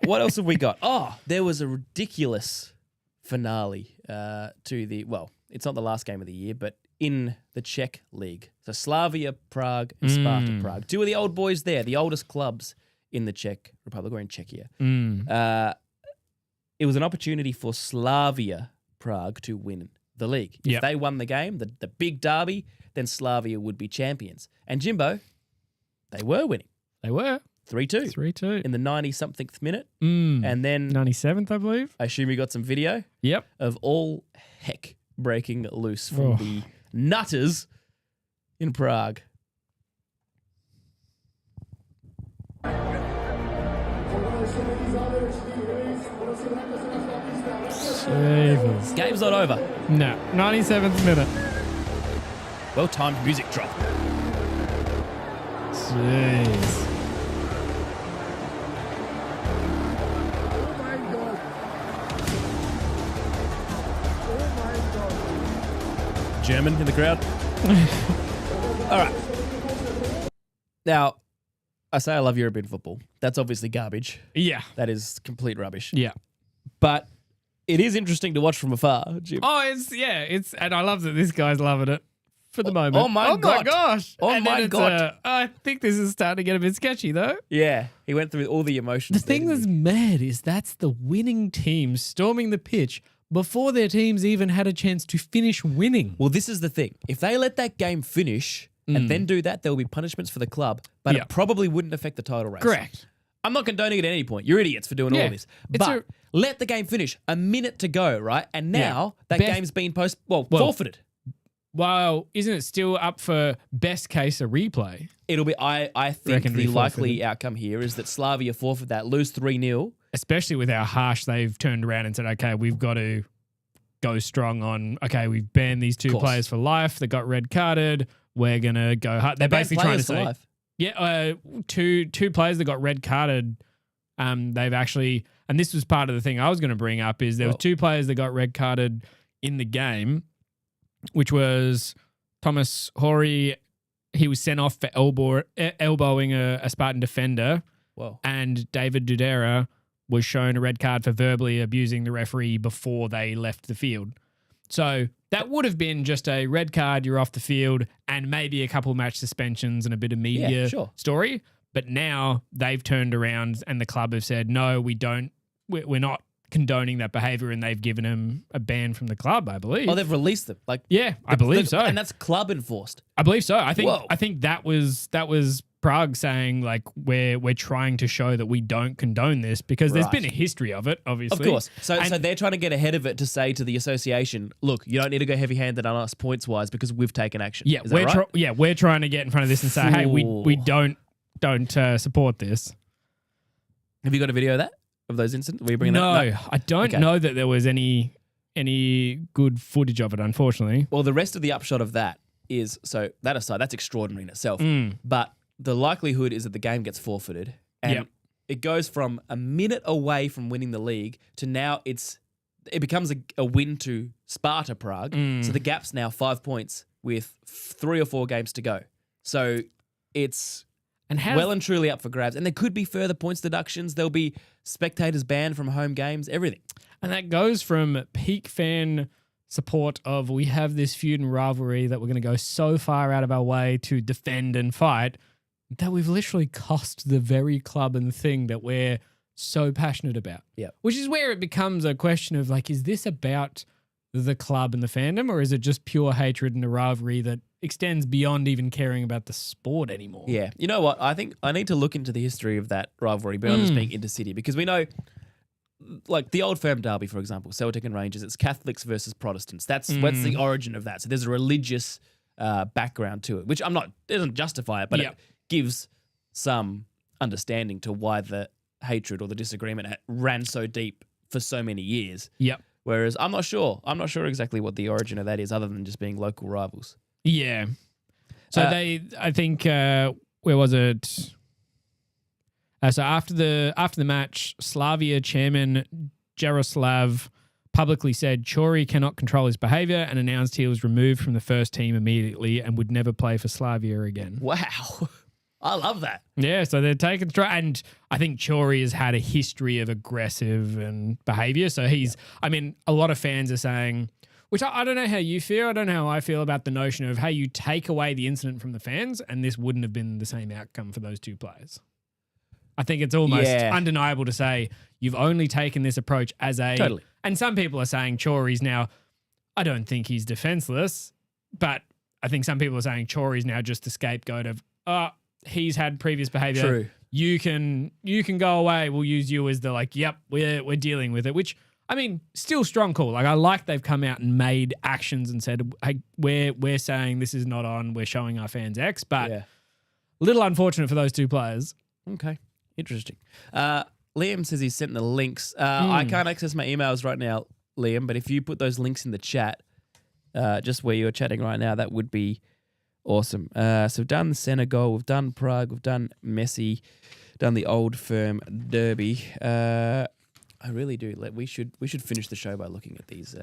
What else have we got? Oh, there was a ridiculous finale to the, well, it's not the last game of the year, but in the Czech league. So Slavia Prague and Sparta Prague. Two of the old boys there, the oldest clubs in the Czech Republic or in Czechia. It was an opportunity for Slavia Prague to win the league. If they won the game, the big derby, then Slavia would be champions. And Jimbo, they were winning. They were. 3-2. 3-2. In the 90-somethingth minute. And then 97th, I believe. I assume you got some video of all heck breaking loose from the nutters in Prague. Jesus. Game's not over. No. 97th minute. Well-timed music drop. Jeez. German in the crowd. All right. Now, I say I love European football. That's obviously garbage. Yeah. That is complete rubbish. Yeah. But it is interesting to watch from afar, Jim. Oh, and I love that this guy's loving it for the moment. Oh my gosh. Oh my God. I think this is starting to get a bit sketchy though. Yeah. He went through all the emotions. The thing that's mad is that's the winning team storming the pitch before their teams even had a chance to finish winning. Well, this is the thing. If they let that game finish and then do that, there will be punishments for the club, but it probably wouldn't affect the title race. Correct. I'm not condoning it at any point. You're idiots for doing all this. But let the game finish. A minute to go, right? And now that game's been forfeited. Well, isn't it still up for best case a replay? It'll be. I think the likely outcome here is that Slavia forfeit that, lose 3-0. Especially with how harsh they've turned around and said, okay, we've got to go strong on, okay, we've banned these two players for life. They got red carded. We're going to go hard. They're basically trying to say, life. Two players that got red carded. They've actually, and this was part of the thing I was going to bring up, is there was two players that got red carded in the game, which was Thomas Horry. He was sent off for elbowing a Spartan defender. Whoa. And David Dudera was shown a red card for verbally abusing the referee before they left the field. So That would have been just a red card, you're off the field, and maybe a couple match suspensions and a bit of media story. But now they've turned around and the club have said, no, we're not condoning that behavior, and they've given him a ban from the club, I believe. Oh, they've released them. I believe so. And that's club enforced. I believe so. I think that was Prague saying like we're trying to show that we don't condone this because there's been a history of it, obviously. Of course. So they're trying to get ahead of it to say to the association, look, you don't need to go heavy-handed on us points-wise because we've taken action. Yeah, we're trying to get in front of this and say, hey, we don't support this. Have you got a video of that? Of those incidents? Were you bringing that? No, I don't know that there was any good footage of it, unfortunately. Well, the rest of the upshot of that is, so that aside, that's extraordinary in itself. But the likelihood is that the game gets forfeited. And it goes from a minute away from winning the league to now it becomes a win to Sparta Prague. So the gap's now 5 points with 3 or 4 games to go. So it's well and truly up for grabs. And there could be further points deductions. There'll be spectators banned from home games, everything. And that goes from peak fan support of we have this feud and rivalry that we're going to go so far out of our way to defend and fight that we've literally cost the very club and thing that we're so passionate about. Yeah. Which is where it becomes a question of like, is this about the club and the fandom, or is it just pure hatred and a rivalry that extends beyond even caring about the sport anymore? Yeah. You know what? I think I need to look into the history of that rivalry beyond just being intercity, because we know, like the old firm derby, for example, Celtic and Rangers, it's Catholics versus Protestants. That's what's the origin of that. So there's a religious background to it, which doesn't justify it, but it gives some understanding to why the hatred or the disagreement ran so deep for so many years. Yep. Whereas I'm not sure exactly what the origin of that is, other than just being local rivals. Yeah. So I think, where was it? So after the match, Slavia chairman Jaroslav publicly said Chori cannot control his behavior and announced he was removed from the first team immediately and would never play for Slavia again. Wow. I love that. Yeah, so they're taking and I think Chori has had a history of aggressive and behavior. So a lot of fans are saying, which I don't know how you feel. I don't know how I feel about the notion of, hey, you take away the incident from the fans and this wouldn't have been the same outcome for those two players. I think it's almost undeniable to say you've only taken this approach as a... Totally. And some people are saying Chori's now... I don't think he's defenseless, but I think some people are saying Chori's now just the scapegoat of, he's had previous behavior. True. You can go away. We'll use you as the we're dealing with it, which... I mean, still strong call. Like, I like they've come out and made actions and said, hey, we're saying this is not on. We're showing our fans X, but a little unfortunate for those two players. Okay. Interesting. Liam says he's sent the links. I can't access my emails right now, Liam, but if you put those links in the chat, just where you're chatting right now, that would be awesome. So we've done Senegal, we've done Prague, we've done Messi, done the Old Firm Derby. I really do. We should finish the show by looking at these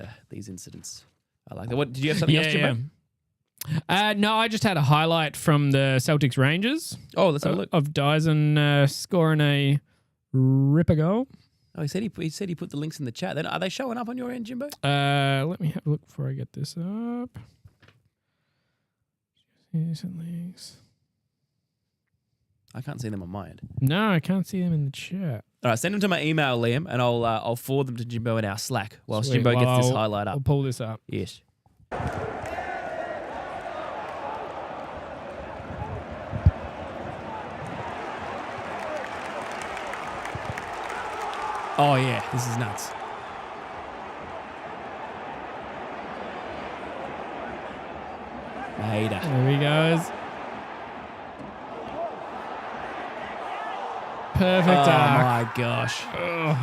incidents. I like that. What did you have something else, Jimbo? No, I just had a highlight from the Celtics Rangers. Oh, let's have a look. Of Dyson scoring a ripper goal. Oh, he said he put the links in the chat. Then are they showing up on your end, Jimbo? Let me have a look before I get this up. Recent links. I can't see them on my end. No, I can't see them in the chat. All right, send them to my email, Liam, and I'll forward them to Jimbo in our Slack whilst Sweet. Jimbo gets this highlight up. I'll pull this up. Yes. Oh, yeah. This is nuts. Maeda. There he goes. Perfect arc. Oh, my gosh. Ugh.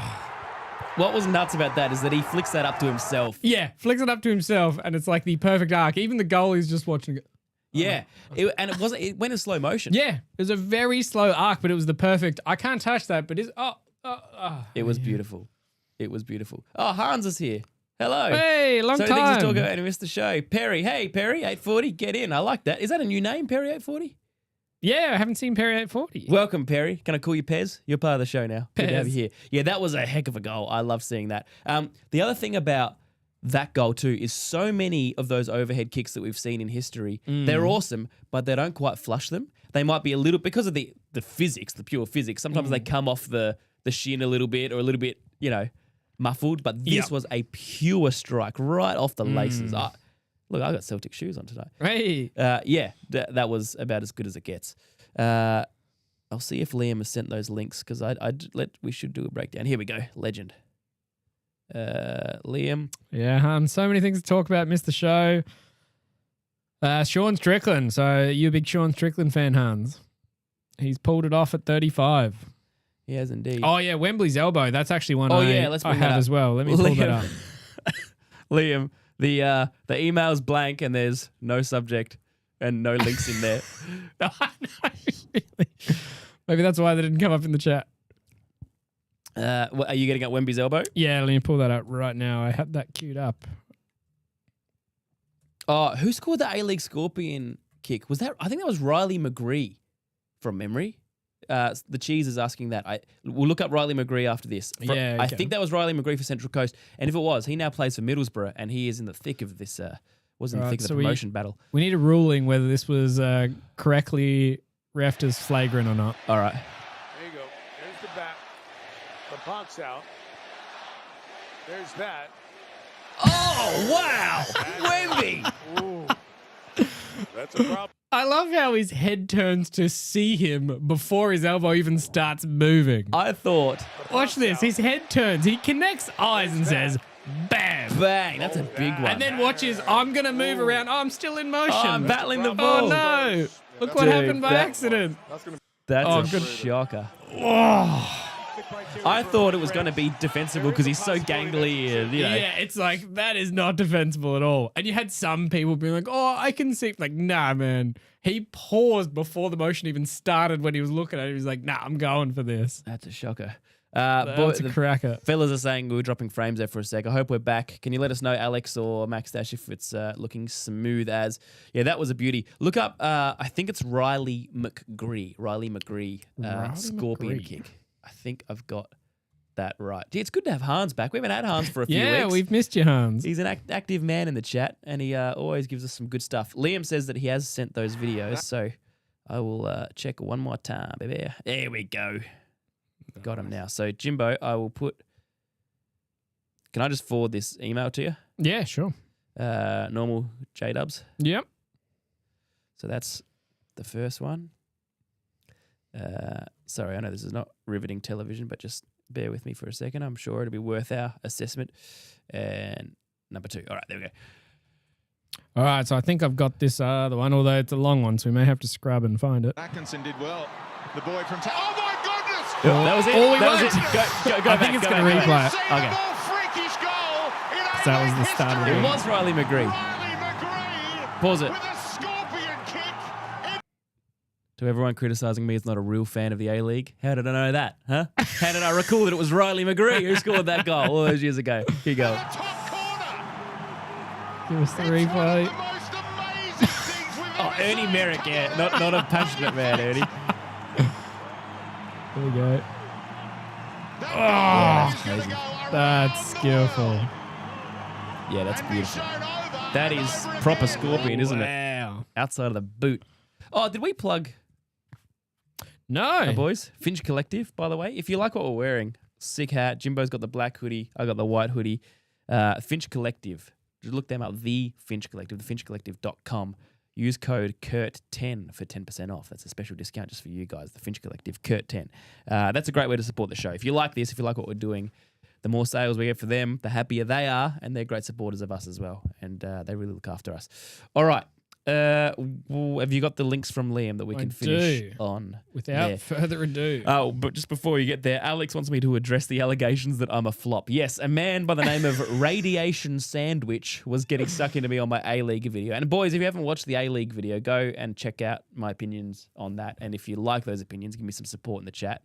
What was nuts about that is that he flicks that up to himself. Yeah, flicks it up to himself, and it's like the perfect arc. Even the goalie's just watching it. Yeah, it went in slow motion. Yeah, it was a very slow arc, but it was the perfect. I can't touch that, but it's It was beautiful. It was beautiful. Oh, Hans is here. Hello. Hey, long time. So things to talk about and missed the show. Perry, hey Perry, 840, get in. I like that. Is that a new name, Perry 840? Yeah, I haven't seen Perry 840. Welcome, Perry. Can I call you Pez? You're part of the show now. Good to have Pez. you here. Yeah, that was a heck of a goal. I love seeing that. The other thing about that goal too is so many of those overhead kicks that we've seen in history. They're awesome, but they don't quite flush them. They might be a little, because of the physics, the pure physics, sometimes they come off the shin a little bit or a little bit, muffled. But this was a pure strike right off the laces. Look, I got Celtic shoes on today. Hey. That was about as good as it gets. I'll see if Liam has sent those links because we should do a breakdown. Here we go. Legend. Liam. Yeah, so many things to talk about. Missed the show. Sean Strickland. So you a big Sean Strickland fan, Hans? He's pulled it off at 35. He has indeed. Oh, yeah, Wembley's elbow. That's actually one let's I bring that have up. as well. Let me pull that up. Liam, the email's blank and there's no subject and no links in there. No, really. Maybe that's why they didn't come up in the chat. Are you getting up Wemby's elbow? Yeah, let me pull that up right now. I have that queued up. Oh, who scored the A-League Scorpion kick? I think that was Riley McGree from memory. The Cheese is asking that. We'll look up Riley McGree after this. I think that was Riley McGree for Central Coast. And if it was, he now plays for Middlesbrough and he is in the thick of this, the promotion battle. We need a ruling whether this was correctly refed as flagrant or not. All right. There you go. There's the bat. The puck's out. There's that. Oh, wow. Wemby. Ooh. That's a problem. I love how his head turns to see him before his elbow even starts moving. I thought. Watch this. His head turns. He connects eyes and says, bam. Bang. That's a big one. And then watches, I'm going to move around. Oh, I'm still in motion. Oh, I'm battling the ball. Oh, no. Look what happened by accident. That's a shocker. Oh. I thought it was going to be defensible because he's so gangly. And, Yeah, it's like, that is not defensible at all. And you had some people being like, oh, I can see. Like, nah, man. He paused before the motion even started when he was looking at it. He was like, nah, I'm going for this. That's a shocker. That's a cracker. Fellas are saying we were dropping frames there for a sec. I hope we're back. Can you let us know, Alex or Max Dash, if it's looking smooth as... Yeah, that was a beauty. Look up, I think it's Riley McGree. Riley McGree, Scorpion kick. I think I've got that right. Gee, it's good to have Hans back. We haven't had Hans for a few weeks. Yeah, we've missed you, Hans. He's an active man in the chat, and he always gives us some good stuff. Liam says that he has sent those videos, so I will check one more time, baby. There we go. Nice. Got him now. So, Jimbo, I will put... Can I just forward this email to you? Yeah, sure. Normal J-dubs. Yep. So that's the first one. Sorry, I know this is not riveting television, but just bear with me for a second. I'm sure it'll be worth our assessment. And number 2. All right, there we go. All right, so I think I've got this the one, although it's a long one, so we may have to scrub and find it. Atkinson did well. The boy from... Oh, my goodness! That was it. That was it. Go I think it's going to replay it. Okay. Freakish goal in So that was the start of the It game. was Riley McGree. Riley McGree Pause it. with a scorpion kick. To everyone criticising me as not a real fan of the A-League, how did I know that, huh? How did I recall that it was Riley McGree who scored that goal all those years ago? Here you go. Top corner. Give us the It's one replay. of the most amazing things we've Oh, ever Ernie seen. Merrick, yeah. Not a passionate man, Ernie. There we go. That that's goal is crazy. gonna go around That's the skillful. world Yeah, that's and be beautiful. shown over That and is over proper again. Scorpion, isn't it? Wow. Outside of the boot. Oh, did we plug No. boys? Finch Collective, by the way. If you like what we're wearing, sick hat. Jimbo's got the black hoodie. I got the white hoodie. Finch Collective. Just look them up. The Finch Collective. TheFinchCollective.com. Use code Curt10 for 10% off. That's a special discount just for you guys. The Finch Collective, Curt10. That's a great way to support the show. If you like this, if you like what we're doing, the more sales we get for them, the happier they are, and they're great supporters of us as well. And they really look after us. All right. Have you got the links from Liam that we can finish do. on? Without there? further ado. Oh, but just before you get there, Alex wants me to address the allegations that I'm a flop. Yes, a man by the name of Radiation Sandwich was getting stuck into me on my A-League video. And boys, if you haven't watched the A-League video, go and check out my opinions on that. And if you like those opinions, give me some support in the chat.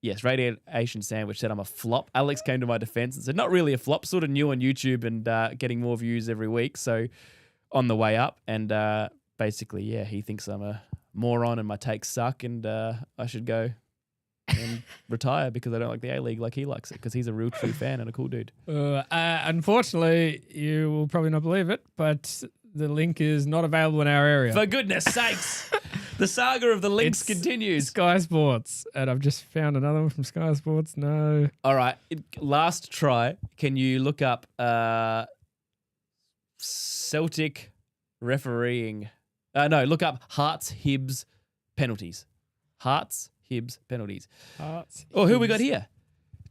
Yes, Radiation Sandwich said I'm a flop. Alex came to my defense and said, not really a flop, sort of new on YouTube and getting more views every week. So on the way up. And basically, yeah, he thinks I'm a moron and my takes suck and I should go and retire because I don't like the A-League like he likes it, because he's a real true fan and a cool dude. Unfortunately, you will probably not believe it, but the link is not available in our area. For goodness sakes, the saga of the links continues. Sky Sports, and I've just found another one from Sky Sports. No. All right, last try. Can you look up Celtic refereeing? No, look up Hearts Hibs penalties. Hearts Hibs penalties. Hearts. Oh, who we got here?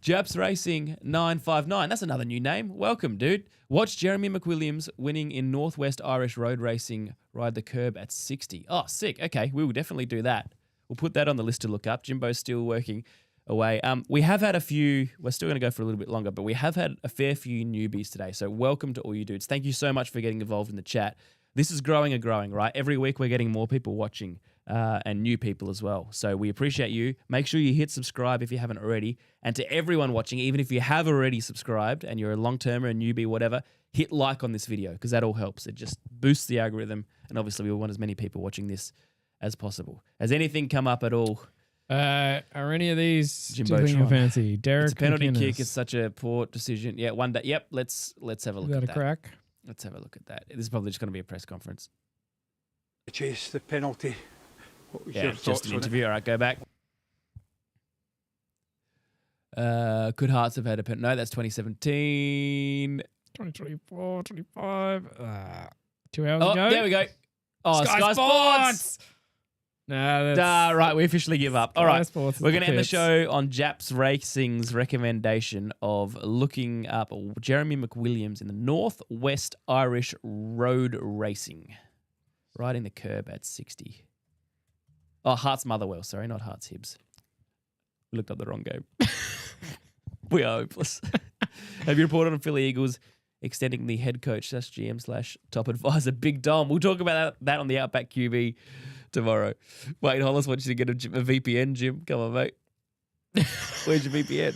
Japs Racing 959. That's another new name. Welcome, dude. Watch Jeremy McWilliams winning in Northwest Irish Road Racing ride the curb at 60. Oh, sick. Okay, we will definitely do that. We'll put that on the list to look up. Jimbo's still working away. We have had a few, we're still going to go for a little bit longer, but we have had a fair few newbies today. So welcome to all you dudes. Thank you so much for getting involved in the chat. This is growing and growing, right? Every week we're getting more people watching and new people as well. So we appreciate you. Make sure you hit subscribe if you haven't already. And to everyone watching, even if you have already subscribed and you're a long-termer, a newbie, whatever, hit like on this video because that all helps. It just boosts the algorithm. And obviously we want as many people watching this as possible. Has anything come up at all? Are any of these Jimbo tickling your Tron. fancy? Derek It's a penalty McInnes. kick. It's such a poor decision. Yeah, one day. Yep, let's have a look Is at that a that. crack? Let's have a look at that. This is probably just going to be a press conference. Chase the penalty. What was Yeah, your just thoughts an on it? interview. All right, go back. Could Hearts have had a penalty? No, that's 2017. 2024, 25. 2 hours Oh, ago. there we go. Oh, Sky Sports. Nah, that's Right, we officially give up. All Sky right, Sports is we're going to end the pits. show on Japs Racing's recommendation of looking up Jeremy McWilliams in the Northwest Irish Road Racing. Riding the curb at 60. Oh, Hearts Motherwell. Sorry, not Hearts Hibs. We looked up the wrong game. We are hopeless. Have you reported on Philly Eagles extending the head coach / GM / top advisor, Big Dom? We'll talk about that on the Outback QB tomorrow. Wait, Hollis wants you to get a VPN, Jim. Come on, mate. Where's your VPN?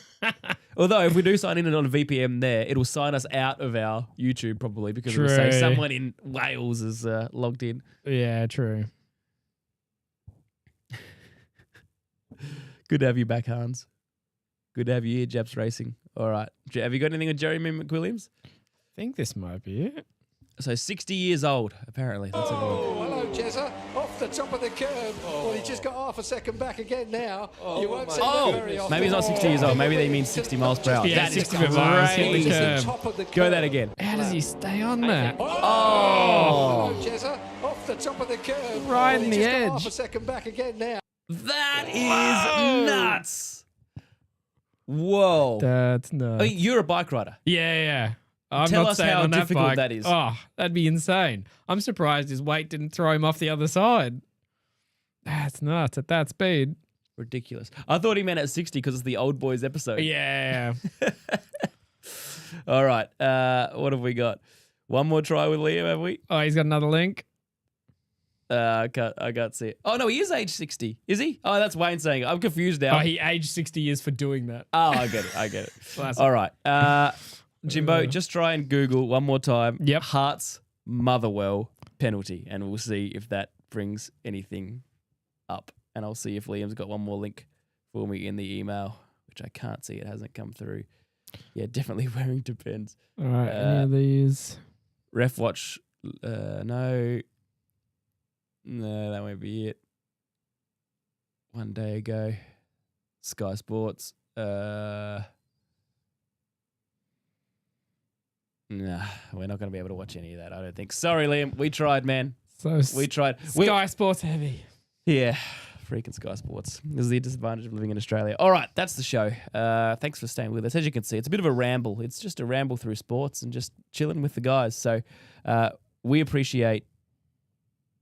Although, if we do sign in on a VPN there, it'll sign us out of our YouTube probably because it'll say True. someone in Wales is logged in. Yeah, true. Good to have you back, Hans. Good to have you here, Japs Racing. All right. Have you got anything on Jeremy McWilliams? I think this might be it. So 60 years old, apparently. Let's have a look. Hello, Jezza. Off the top of the curb. Well, he just got half a second back again now. You won't see that very often. Maybe he's not 60 years old. Maybe they mean 60 miles per hour. Yeah, That is 60 miles. Hit the crazy. curb. Top of the Go that curb. again. How does he stay on that? Oh, Hello, Jezza. Off the top of the curb. Right Well, in he the just got edge. half a second back again now. that is nuts. Whoa. That's I nuts. mean, you're a bike rider. Yeah. I'm Tell not us saying how on that difficult bike. that is. Oh, that'd be insane. I'm surprised his weight didn't throw him off the other side. That's nuts at that speed. Ridiculous. I thought he meant at 60 because it's the Old Boys episode. Yeah. All right. What have we got? One more try with Liam, have we? Oh, he's got another link. I can't see it. Oh, no, he is age 60. Is he? Oh, that's Wayne saying it. I'm confused now. Oh, he aged 60 years for doing that. Oh, I get it. Classic. All right. Jimbo, just try and Google one more time. Yep. Hearts Motherwell penalty, and we'll see if that brings anything up. And I'll see if Liam's got one more link for me in the email, which I can't see. It hasn't come through. Yeah, definitely Warrington Pens. All right. Any of these? Ref watch. No, that won't be it. One day ago. Sky Sports. Nah, we're not going to be able to watch any of that, I don't think. Sorry, Liam. We tried, man. So We tried. Sky Sports heavy. Yeah, freaking Sky Sports. This is the disadvantage of living in Australia. All right, that's the show. Thanks for staying with us. As you can see, it's a bit of a ramble. It's just a ramble through sports and just chilling with the guys. So we appreciate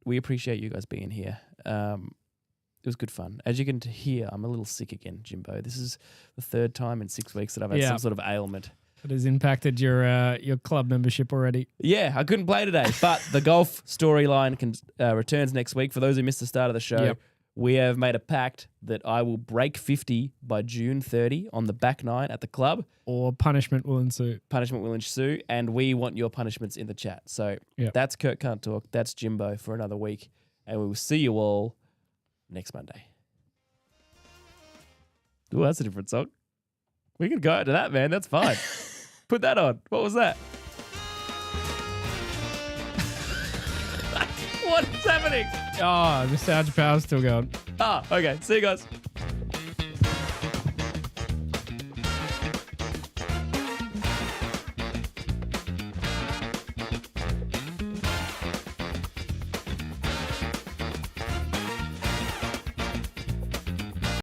you guys being here. It was good fun. As you can hear, I'm a little sick again, Jimbo. This is the third time in 6 weeks that I've had some sort of ailment. It has impacted your club membership already. Yeah, I couldn't play today, but the golf storyline returns next week. For those who missed the start of the show, Yep. we have made a pact that I will break 50 by June 30 on the back nine at the club. Or punishment will ensue. Punishment will ensue, and we want your punishments in the chat. So Yep. that's Curt Can't Talk. That's Jimbo for another week, and we will see you all next Monday. Ooh, that's a different song. We can go out to that, man. That's fine. Put that on. What was that? What is happening? Oh, Nostalgia Power's still going. Okay. See you guys.